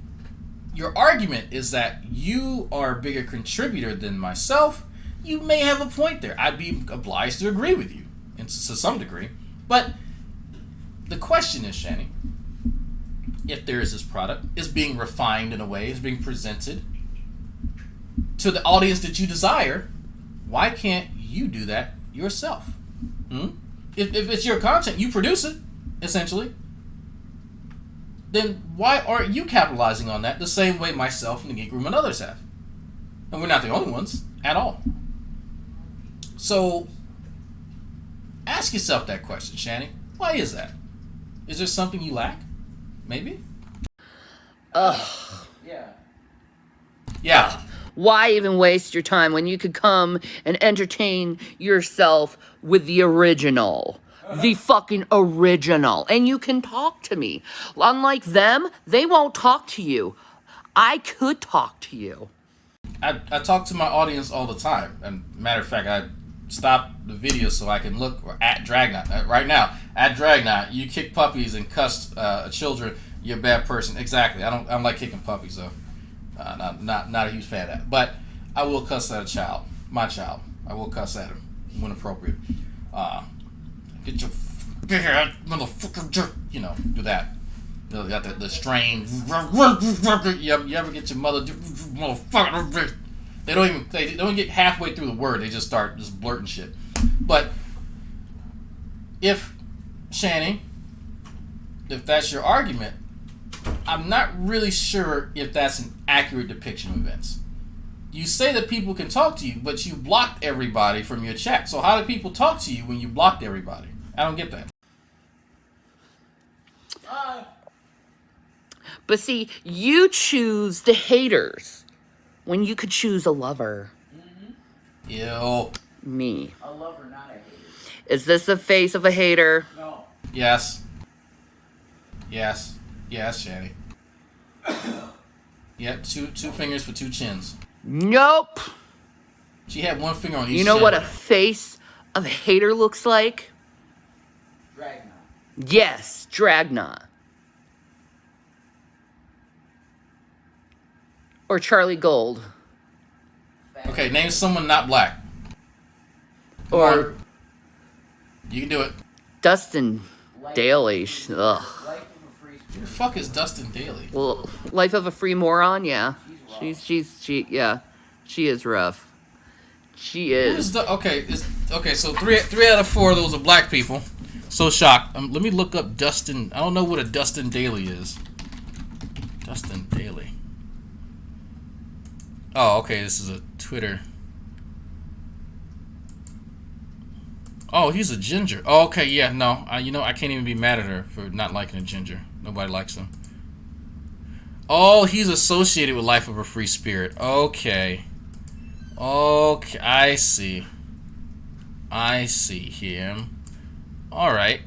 your argument is that you are a bigger contributor than myself, you may have a point there. I'd be obliged to agree with you, and to some degree. But the question is, Shani, if there is this product, is being refined in a way, is being presented to the audience that you desire, why can't you do that yourself? If it's your content, you produce it, essentially, then why aren't you capitalizing on that the same way myself and the Geek Room and others have? And we're not the only ones at all. So ask yourself that question, Shani. Why is that? Is there something you lack? Maybe? Ugh. Yeah. Why even waste your time when you could come and entertain yourself with the original? The fucking original. And you can talk to me. Unlike them, they won't talk to you. I could talk to you. I talk to my audience all the time. And matter of fact, I stopped the video so I can look at Dragnauct. Right now, at Dragnauct, you kick puppies and cuss children, you're a bad person. Exactly. I don't like kicking puppies, though. Not a huge fan of that. But I will cuss at a child. My child. I will cuss at him when appropriate. Get your motherfucker jerk. You know, do that. You know, got the strain. You ever get your mother motherfucker? They don't get halfway through the word. They just start just blurting shit. But if Shani, if that's your argument, I'm not really sure if that's an accurate depiction of events. You say that people can talk to you, but you blocked everybody from your chat. So how do people talk to you when you blocked everybody? I don't get that. But see, you choose the haters when you could choose a lover. Ew. Me. A lover, not a hater. Is this the face of a hater? No. Yes. Yes. Yes, Shani. Yeah, two fingers for two chins. Nope. She had one finger on each You know chin. what a face of a hater looks like? Dragnauct. Yes, Dragnauct. Or Charlie Gold. Okay, name someone not black. Come Or on. You can do it. Dustin Daly. Ugh. Who the fuck is Dustin Daly? Well, Life of a Free Moron, yeah. She is rough. She is. Okay, so three out of four of those are black people. So shocked. Let me look up Dustin. I don't know what a Dustin Daly is. Dustin Daly. Oh, okay, this is a Twitter. Oh, he's a ginger. Oh, okay, yeah, no. I can't even be mad at her for not liking a ginger. Nobody likes him. Oh, he's associated with Life of a Free Spirit. Okay. Okay, I see. I see him. Alright.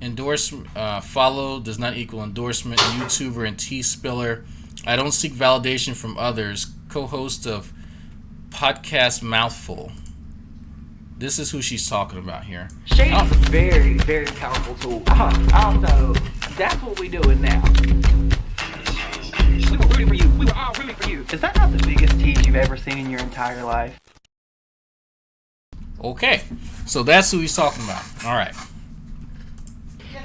Endorsement, follow does not equal endorsement. YouTuber and T-spiller. I don't seek validation from others. Co-host of Podcast Mouthful. This is who she's talking about here. Shade is a very, very powerful tool. I don't know. That's what we're doing now. We were rooting for you. We were all rooting for you. Is that not the biggest tease you've ever seen in your entire life? Okay. So that's who he's talking about. Alright.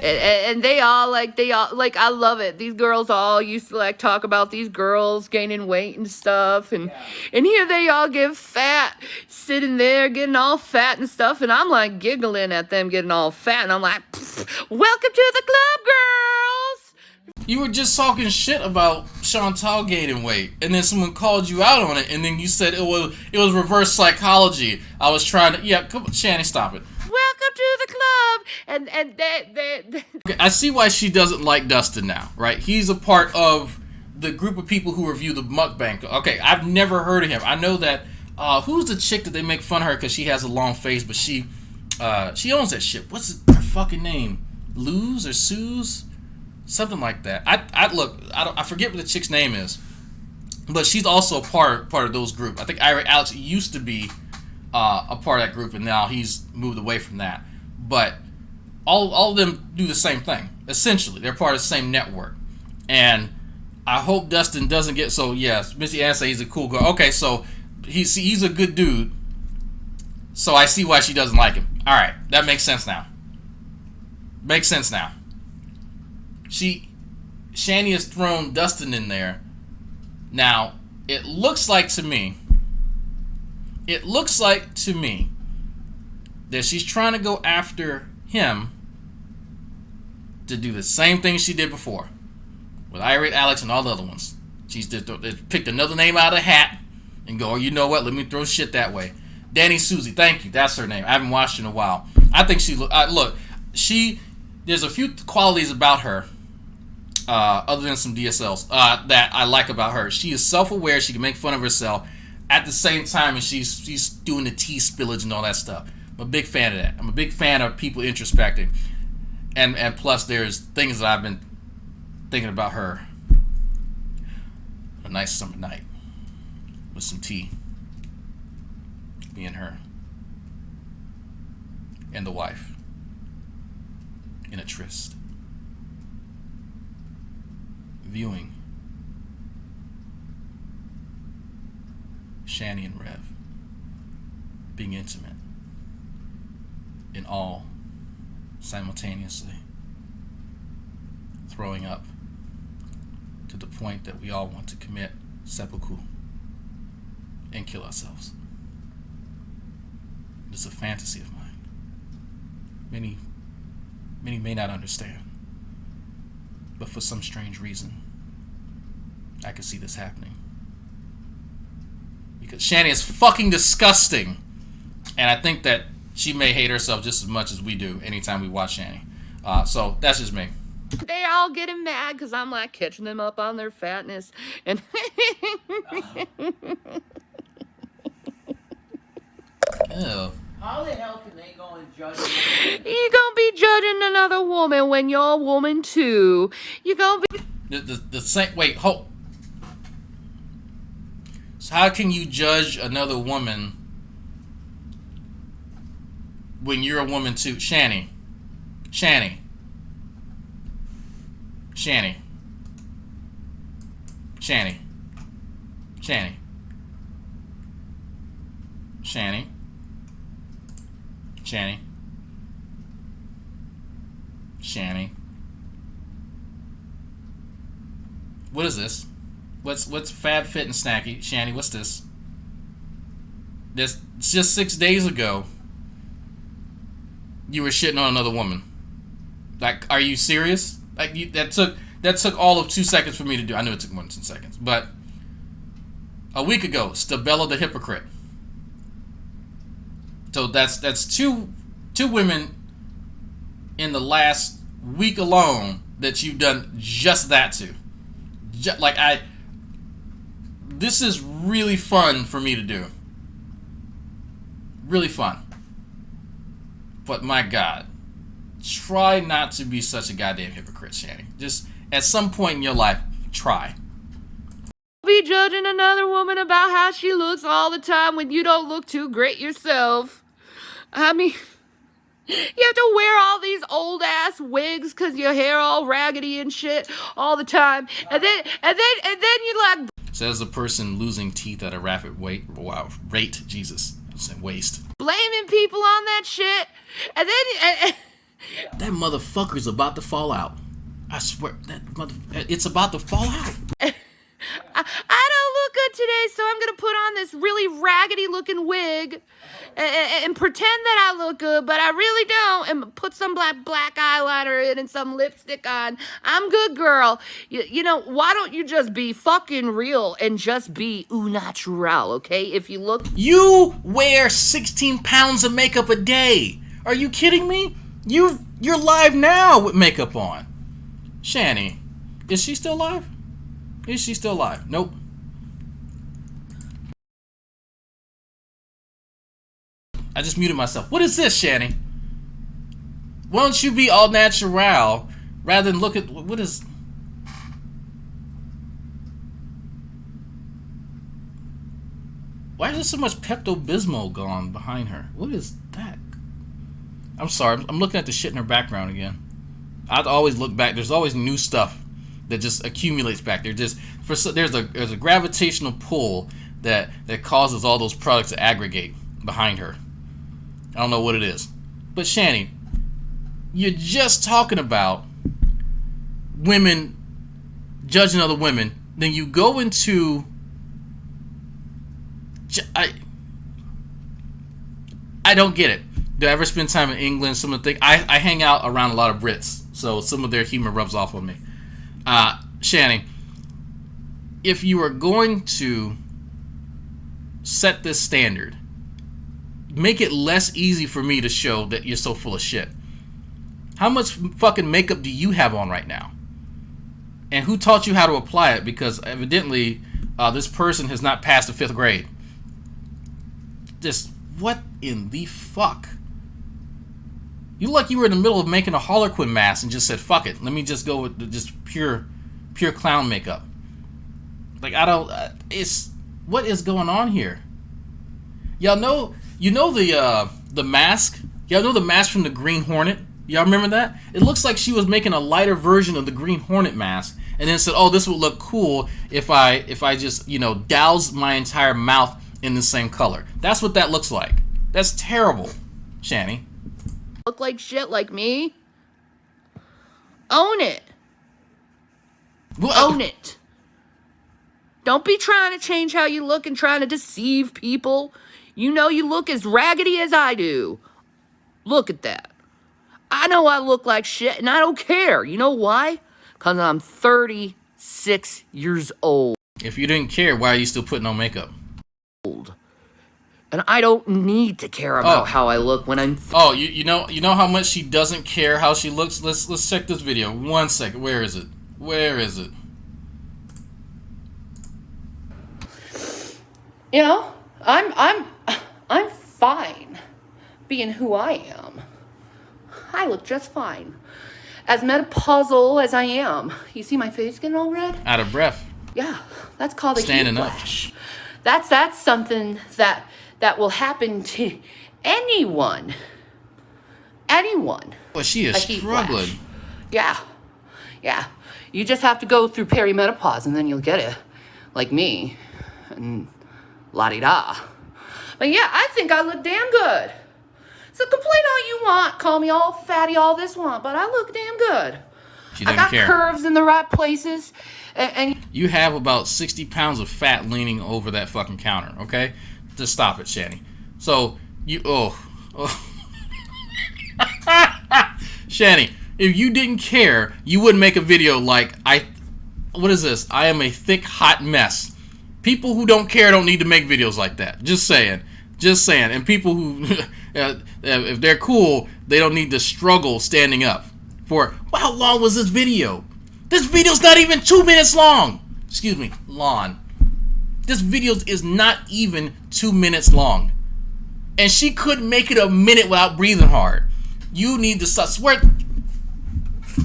And they all I love it. These girls all used to talk about these girls gaining weight and stuff, and here they all get fat, sitting there getting all fat and stuff, and I'm giggling at them getting all fat, and I'm like, welcome to the club, girls. You were just talking shit about Chantal gaining weight, and then someone called you out on it, and then you said it was reverse psychology. I was trying to come on, Shannon, stop it. Welcome to the club, and they Okay, I see why she doesn't like Dustin now, right? He's a part of the group of people who review the mukbang. Okay, I've never heard of him. I know that. Who's the chick that they make fun of her because she has a long face, but she owns that shit. What's her fucking name? Luz or Suze? Something like that. I forget what the chick's name is, but she's also part of those group. I think Alex used to be a part of that group, and now he's moved away from that. But all of them do the same thing. Essentially, they're part of the same network. And I hope Dustin doesn't get so. Yes, Missy Ann says he's a cool girl. Okay, so he's a good dude. So I see why she doesn't like him. All right, that makes sense now. Makes sense now. Shani has thrown Dustin in there. Now, it looks like to me that she's trying to go after him to do the same thing she did before with Irate Alex and all the other ones. She's just picked another name out of the hat and go, oh, you know what? Let me throw shit that way. Danny Susie, thank you. That's her name. I haven't watched her in a while. I think there's a few qualities about her, other than some DSLs, that I like about her. She is self-aware. She can make fun of herself at the same time, and she's doing the tea spillage and all that stuff. I'm a big fan of that. I'm a big fan of people introspecting, and plus there's things that I've been thinking about her. A nice summer night with some tea, me and her and the wife in a tryst, viewing Shani and Rev being intimate in all simultaneously, throwing up to the point that we all want to commit seppuku and kill ourselves. It's a fantasy of mine. Many may not understand, but for some strange reason, I can see this happening. Because Shani is fucking disgusting, and I think that she may hate herself just as much as we do anytime we watch Shani. So that's just me. They all getting mad because I'm like catching them up on their fatness. And Ew. How the hell can they go and judge? You gonna be judging another woman when you're a woman too. You gonna be The same. Wait, hold. So how can you judge another woman when you're a woman too? Shani. Shani. Shani. Shani. Shani. Shani. Shani. Shani. What is this? What's Fab Fit and Snacky? Shani, what's this? It's just 6 days ago you were shitting on another woman. Like, are you serious? Like, that took all of 2 seconds for me to do. I knew it took more than 10 seconds, but a week ago, Stabella the hypocrite. So that's two women in the last week alone that you've done just that to. This is really fun for me to do. Really fun. But my God, try not to be such a goddamn hypocrite, Shani. Just at some point in your life, try. be judging another woman about how she looks all the time when you don't look too great yourself. I mean, you have to wear all these old ass wigs because your hair all raggedy and shit all the time, and then you like. Says the person losing teeth at a rapid rate. Jesus, I was saying waste. Blaming people on that shit, and then that motherfucker's about to fall out. I swear it's about to fall out. I don't look good today, so I'm gonna put on this really raggedy looking wig and pretend that I look good, but I really don't, and put some black eyeliner in and some lipstick on. I'm good, girl. You know, why don't you just be fucking real and just be au naturel, okay? If you look... You wear 16 pounds of makeup a day. Are you kidding me? You're live now with makeup on. Shani, is she still live? Is she still alive? Nope. I just muted myself. What is this, Shani? Why don't you be all natural rather than look at what is. Why is there so much Pepto-Bismol gone behind her? What is that? I'm sorry. I'm looking at the shit in her background again. I'd always look back. There's always new stuff that just accumulates back there. There's a gravitational pull that causes all those products to aggregate behind her. I don't know what it is. But Shani, you're just talking about women judging other women. Then you go into I don't get it. Do I ever spend time in England? Some of the things I hang out around a lot of Brits, so some of their humor rubs off on me. Shani, if you are going to set this standard, make it less easy for me to show that you're so full of shit. How much fucking makeup do you have on right now? And who taught you how to apply it? Because evidently this person has not passed the 5th grade. Just what in the fuck? You look like you were in the middle of making a Harlequin mask and just said, fuck it, let me just go with just pure clown makeup. Like, I don't, it's, what is going on here? Y'all know, you know the mask? Y'all know the mask from the Green Hornet? Y'all remember that? It looks like she was making a lighter version of the Green Hornet mask and then said, oh, this would look cool if I just, you know, douse my entire mouth in the same color. That's what that looks like. That's terrible, Shani. Look like shit like me? Own it. Own it. Don't be trying to change how you look and trying to deceive people. You know you look as raggedy as I do. Look at that. I know I look like shit and I don't care. You know why? Because I'm 36 years old. If you didn't care, why are you still putting on makeup? And I don't need to care about how I look when I'm... you know how much she doesn't care how she looks? Let's check this video. 1 second. Where is it? Where is it? You know, I'm fine being who I am. I look just fine. As menopausal as I am. You see my face getting all red? Out of breath. Yeah, that's called a Standing heat flash. That's something that will happen to anyone. Anyone. Well, she is struggling. Flash. Yeah. You just have to go through perimenopause and then you'll get it. Like me. And la-di-da. But yeah, I think I look damn good. So complain all you want. Call me all fatty, all this want. But I look damn good. She doesn't I got care. curves in the right places. And you have about 60 pounds of fat leaning over that fucking counter, okay? Just stop it, Shani. So, Shani, if you didn't care, you wouldn't make a video like, what is this? I am a thick, hot mess. People who don't care don't need to make videos like that. Just saying. And people who, if they're cool, they don't need to struggle standing up. For, well, how long was this video? This video's not even 2 minutes long. Excuse me, long. This video is not even 2 minutes long. And she couldn't make it a minute without breathing hard. You need to stop.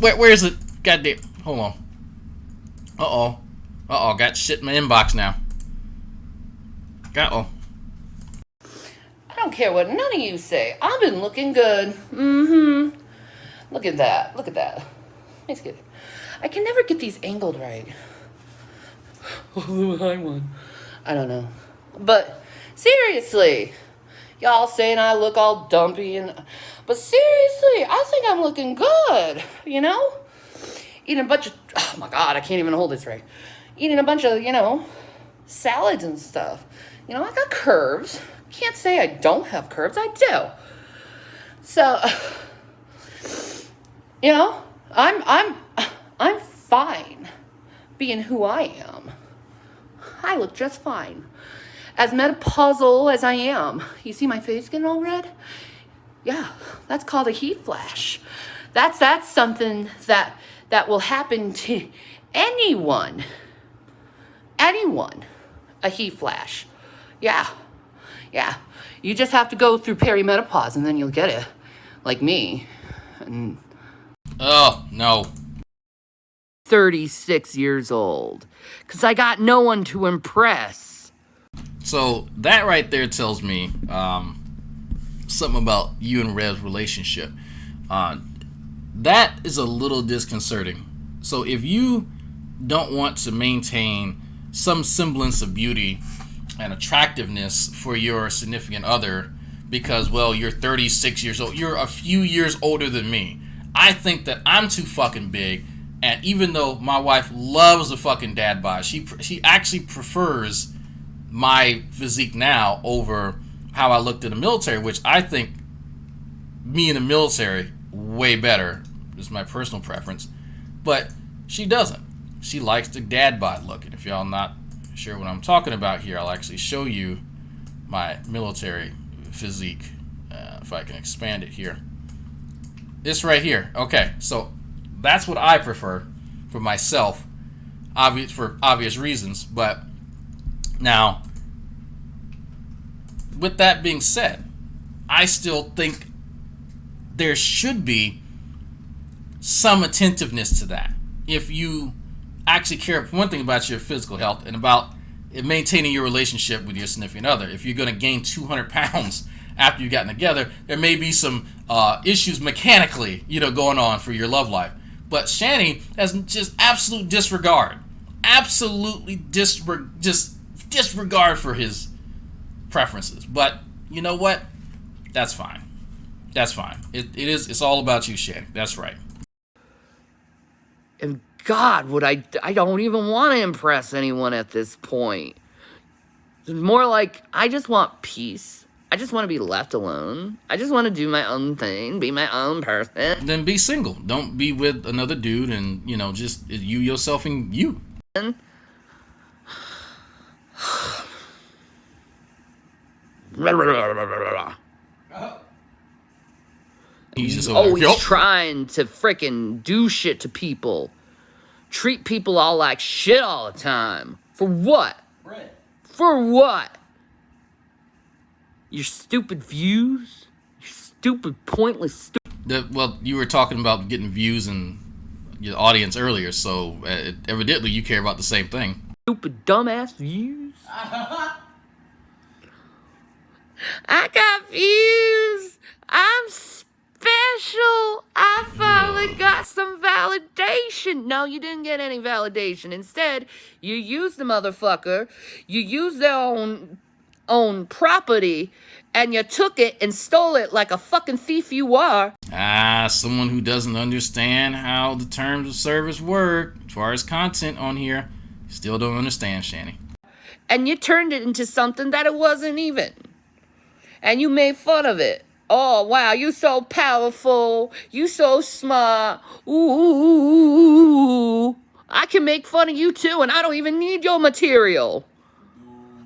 Where is it? Goddamn. Hold on. Uh-oh. Got shit in my inbox now. Uh-oh. I don't care what none of you say. I've been looking good. Mm-hmm. Look at that. It's good. I can never get these angled right. The behind one. I don't know. But seriously, y'all saying I look all dumpy but seriously, I think I'm looking good, you know? Eating a bunch of, oh my God, I can't even hold this right. Eating a bunch of, salads and stuff. I got curves. Can't say I don't have curves. I do. So, I'm fine being who I am. I look just fine. As menopausal as I am. You see my face getting all red? Yeah, that's called a heat flash. That's something that will happen to anyone. Anyone. A heat flash. Yeah. You just have to go through perimenopause and then you'll get it. Like me. And oh, no. 36 years old. Because I got no one to impress. So that right there tells me something about you and Rev's relationship. That is a little disconcerting. So if you don't want to maintain some semblance of beauty and attractiveness for your significant other because, well, you're 36 years old, you're a few years older than me. I think that I'm too fucking big, and even though my wife loves a fucking dad bod, she actually prefers my physique now over how I looked in the military, which I think me in the military way better. Is my personal preference. But she doesn't. She likes the dad bod look. And if y'all not sure what I'm talking about here, I'll actually show you my military physique. If I can expand it here. This right here. Okay, so that's what I prefer for myself, for obvious reasons. But now, with that being said, I still think there should be some attentiveness to that. If you actually care, for one thing, about your physical health and about maintaining your relationship with your significant other. If you're going to gain 200 pounds after you've gotten together, there may be some issues mechanically, going on for your love life. But Shani has just absolute disregard. Absolutely disregard for his preferences. But you know what? That's fine. That's fine. It's all about you, Shani. That's right. And God, I don't even want to impress anyone at this point. It's more like, I just want peace. I just want to be left alone. I just want to do my own thing, be my own person. Then be single. Don't be with another dude and, just you, yourself, and you. He's just always trying to frickin' do shit to people. Treat people all like shit all the time. For what? Brett. For what? Your stupid views? Your stupid, pointless, Well, you were talking about getting views in your audience earlier, so evidently you care about the same thing. Stupid, dumbass views? I got views. I'm special. I finally got some validation. No, you didn't get any validation. Instead, you used the motherfucker. You used their own property, and you took it and stole it like a fucking thief you are. Someone who doesn't understand how the terms of service work as far as content on here. Still don't understand, Shani. And you turned it into something that it wasn't even. And you made fun of it. Oh, wow, you so powerful. You so smart. Ooh. I can make fun of you too, and I don't even need your material.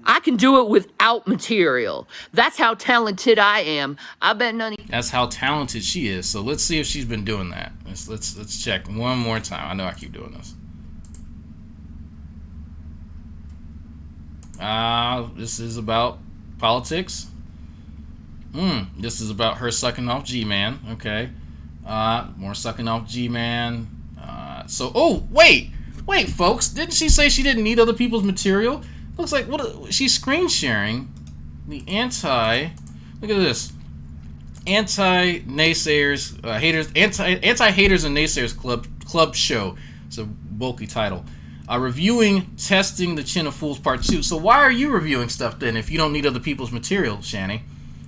I can do it without material. That's how talented I am. I bet none of you... That's how talented she is. So let's see if she's been doing that. Let's check one more time. I know I keep doing this. This is about politics. This is about her sucking off G-Man. Okay. More sucking off G-Man. Wait, folks. Didn't she say she didn't need other people's material? Looks like she's screen sharing the look at this. Anti-naysayers, anti-haters and naysayers club show. It's a bulky title. Reviewing Testing the Chin of Fools Part 2. So why are you reviewing stuff then if you don't need other people's material, Shani?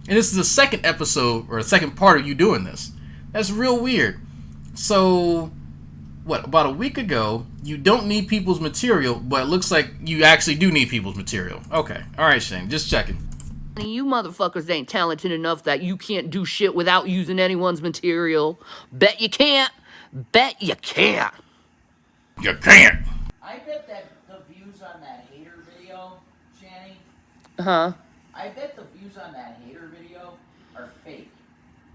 And this is the second episode, or the second part of you doing this. That's real weird. So, about a week ago, you don't need people's material, but it looks like you actually do need people's material. Okay. Alright, Shane. Just checking. You motherfuckers ain't talented enough that you can't do shit without using anyone's material. Bet you can't. Bet you can't. You can't. I bet that the views on that hater video, Shani. Huh? I bet the views on that hater video are fake.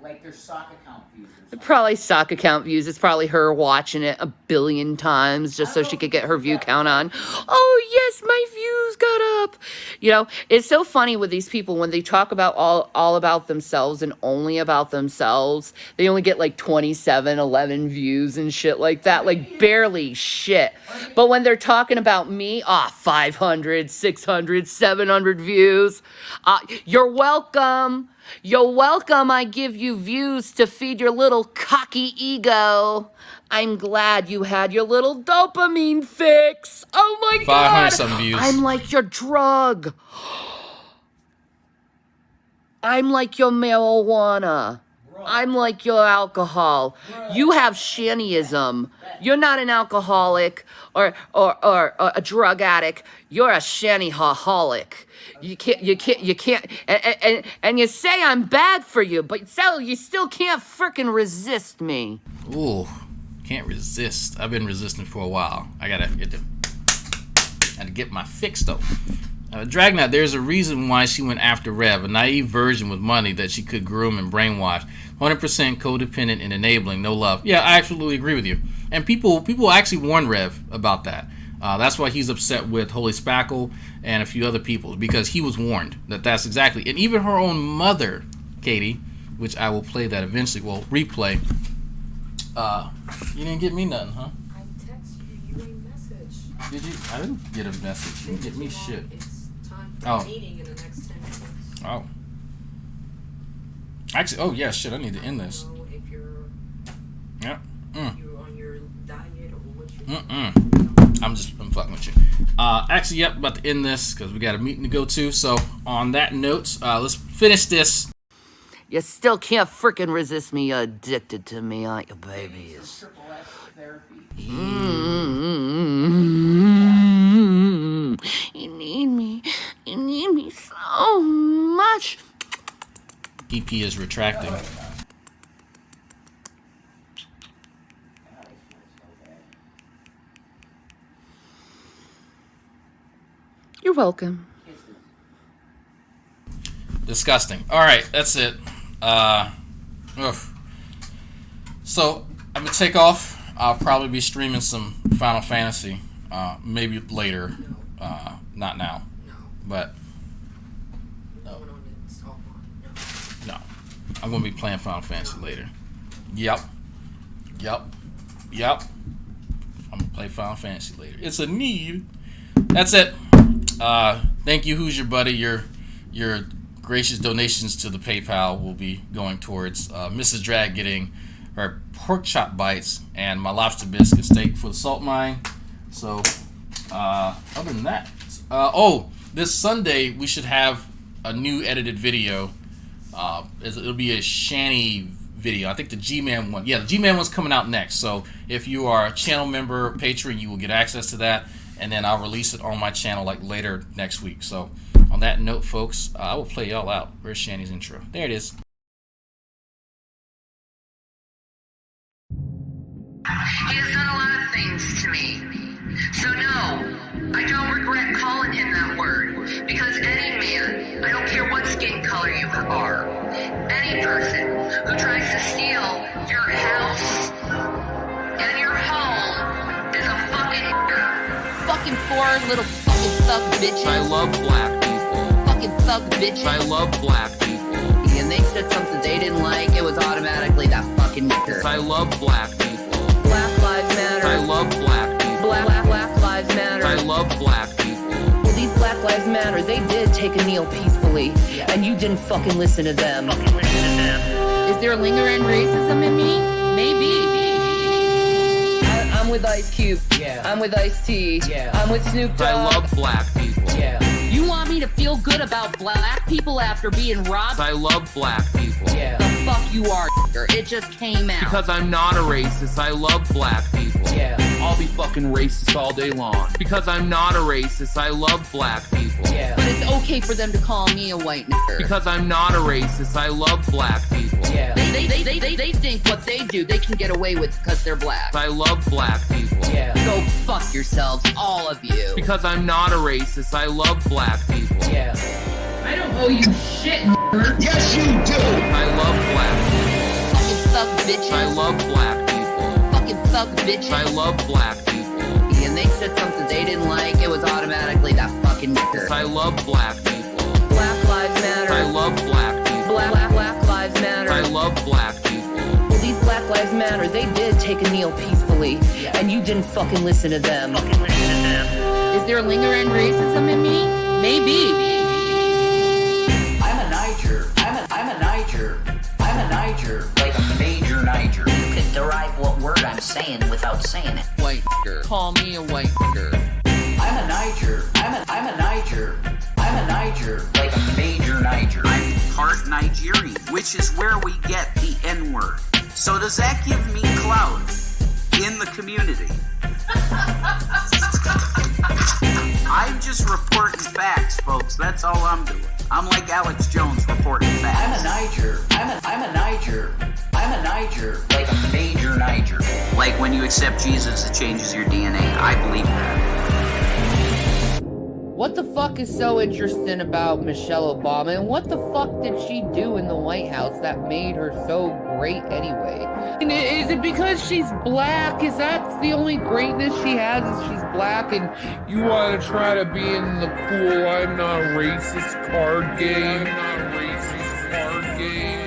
Like they're sock account views or something. Probably sock account views. It's probably her watching it a billion times just so she could get her view count on. Oh, yes, my views got up. You know, it's so funny with these people when they talk about all about themselves and only about themselves. They only get like 27, 11 views and shit like that, like barely shit. But when they're talking about me, 500, 600, 700 views. You're welcome. You're welcome. I give you views to feed your little cocky ego. I'm glad you had your little dopamine fix. Oh my God. 500-something views. I'm like your drug. I'm like your marijuana. I'm like your alcohol. You have shannyism. You're not an alcoholic or a drug addict. You're a shanny-haholic. You can't, and you say I'm bad for you, but you still can't frickin' resist me. Ooh, can't resist. I've been resisting for a while. I gotta get my fix though. Dragnauct, there's a reason why she went after Rev, a naive virgin with money that she could groom and brainwash. 100% codependent and enabling, no love. Yeah, I absolutely agree with you. And people actually warned Rev about that. That's why he's upset with Holy Spackle and a few other people, because he was warned that that's exactly, and even her own mother, Katie, which I will play that eventually. Well, replay. You didn't get me nothing, huh? I texted you a message. Did you? I didn't get a message. You didn't get me shit. It's time for a meeting in the next 10 minutes. Oh. Actually, oh yeah, shit. I need to end this. If you're, Yeah. you're on your diet or what you're I'm fucking with you. Actually, yep, about to end this because we got a meeting to go to. So on that note, let's finish this. You still can't frickin' resist me. You're addicted to me, aren't you, babies? You need me. You need me so much. EP is retracting. You're welcome. Disgusting. All right, that's it. So I'm gonna take off. I'll probably be streaming some Final Fantasy, maybe later. Not now, but no. I'm gonna be playing Final Fantasy later. Yep. I'm gonna play Final Fantasy later. It's a need. That's it. Thank you. Who's your buddy? Your gracious donations to the PayPal will be going towards Mrs. Drag getting her pork chop bites and my lobster biscuit steak for the salt mine. So, other than that, this Sunday we should have a new edited video. It'll be a Shanny video. I think the G-Man one. Yeah, the G-Man one's coming out next. So if you are a channel member, patron, you will get access to that. And then I'll release it on my channel like later next week. So on that note, folks, I will play y'all out. Where's Shanny's intro? There it is. He has done a lot of things to me. So no, I don't regret calling him that word. Because any man, I don't care what skin color you are, any person who tries to steal your house and your home is a fucking Fucking four little fucking thug bitches. I love black people. Fucking thug bitches. I love black people. And they said something they didn't like, it was automatically that fucking nigger. I love black people. Black Lives Matter. I love black people. Black Lives Matter. I love black people. Well, these Black Lives Matter, they did take a kneel peacefully, and you didn't fucking listen to them. Is there lingering racism in me? Maybe. I'm with Ice Cube. Yeah. I'm with Ice-T. Yeah. I'm with Snoop Dogg. I love black people. Yeah. You want me to feel good about black people after being robbed? I love black people. Yeah. The fuck you are, it just came out. Because I'm not a racist, I love black people. Yeah. I'll be fucking racist all day long. Because I'm not a racist, I love black people. Yeah. But it's okay for them to call me a white nigger. Because I'm not a racist, I love black people. Yeah. They think what they do, they can get away with because they're black. I love black people. Yeah. Go fuck yourselves, all of you. Because I'm not a racist, I love black people. Yeah. I don't owe you shit, nigger. Yes, you do. I love black people. Fucking thug bitches. I love black people. Fucking thug bitches. I love black people. And they said said something they didn't like, it was automatically that fucking nigger. I love black people. Black lives matter. I love black people. Black lives matter. I love black people. Well, these Black Lives Matter, they did take a kneel peacefully, and you didn't fucking listen to them. Is there lingering racism in me? Maybe. I'm a Niger. I'm a Niger. Like a major Niger. You could derive what word I'm saying without saying it. White nigger. Call me a white nigger. I'm a Niger. I'm a Niger. Like a major Niger. I'm part Nigerian, which is where we get the N-word. So does that give me clout in the community? I'm just reporting facts, folks. That's all I'm doing. I'm like Alex Jones reporting facts. I'm a Niger. Like a major Niger. Like when you accept Jesus, it changes your DNA. I believe that. What the fuck is so interesting about Michelle Obama, and what the fuck did she do in the White House that made her so great anyway? And is it because she's black? Is that the only greatness she has, is she's black? And You want to try to be in the cool I'm not racist card game? I'm not racist card game.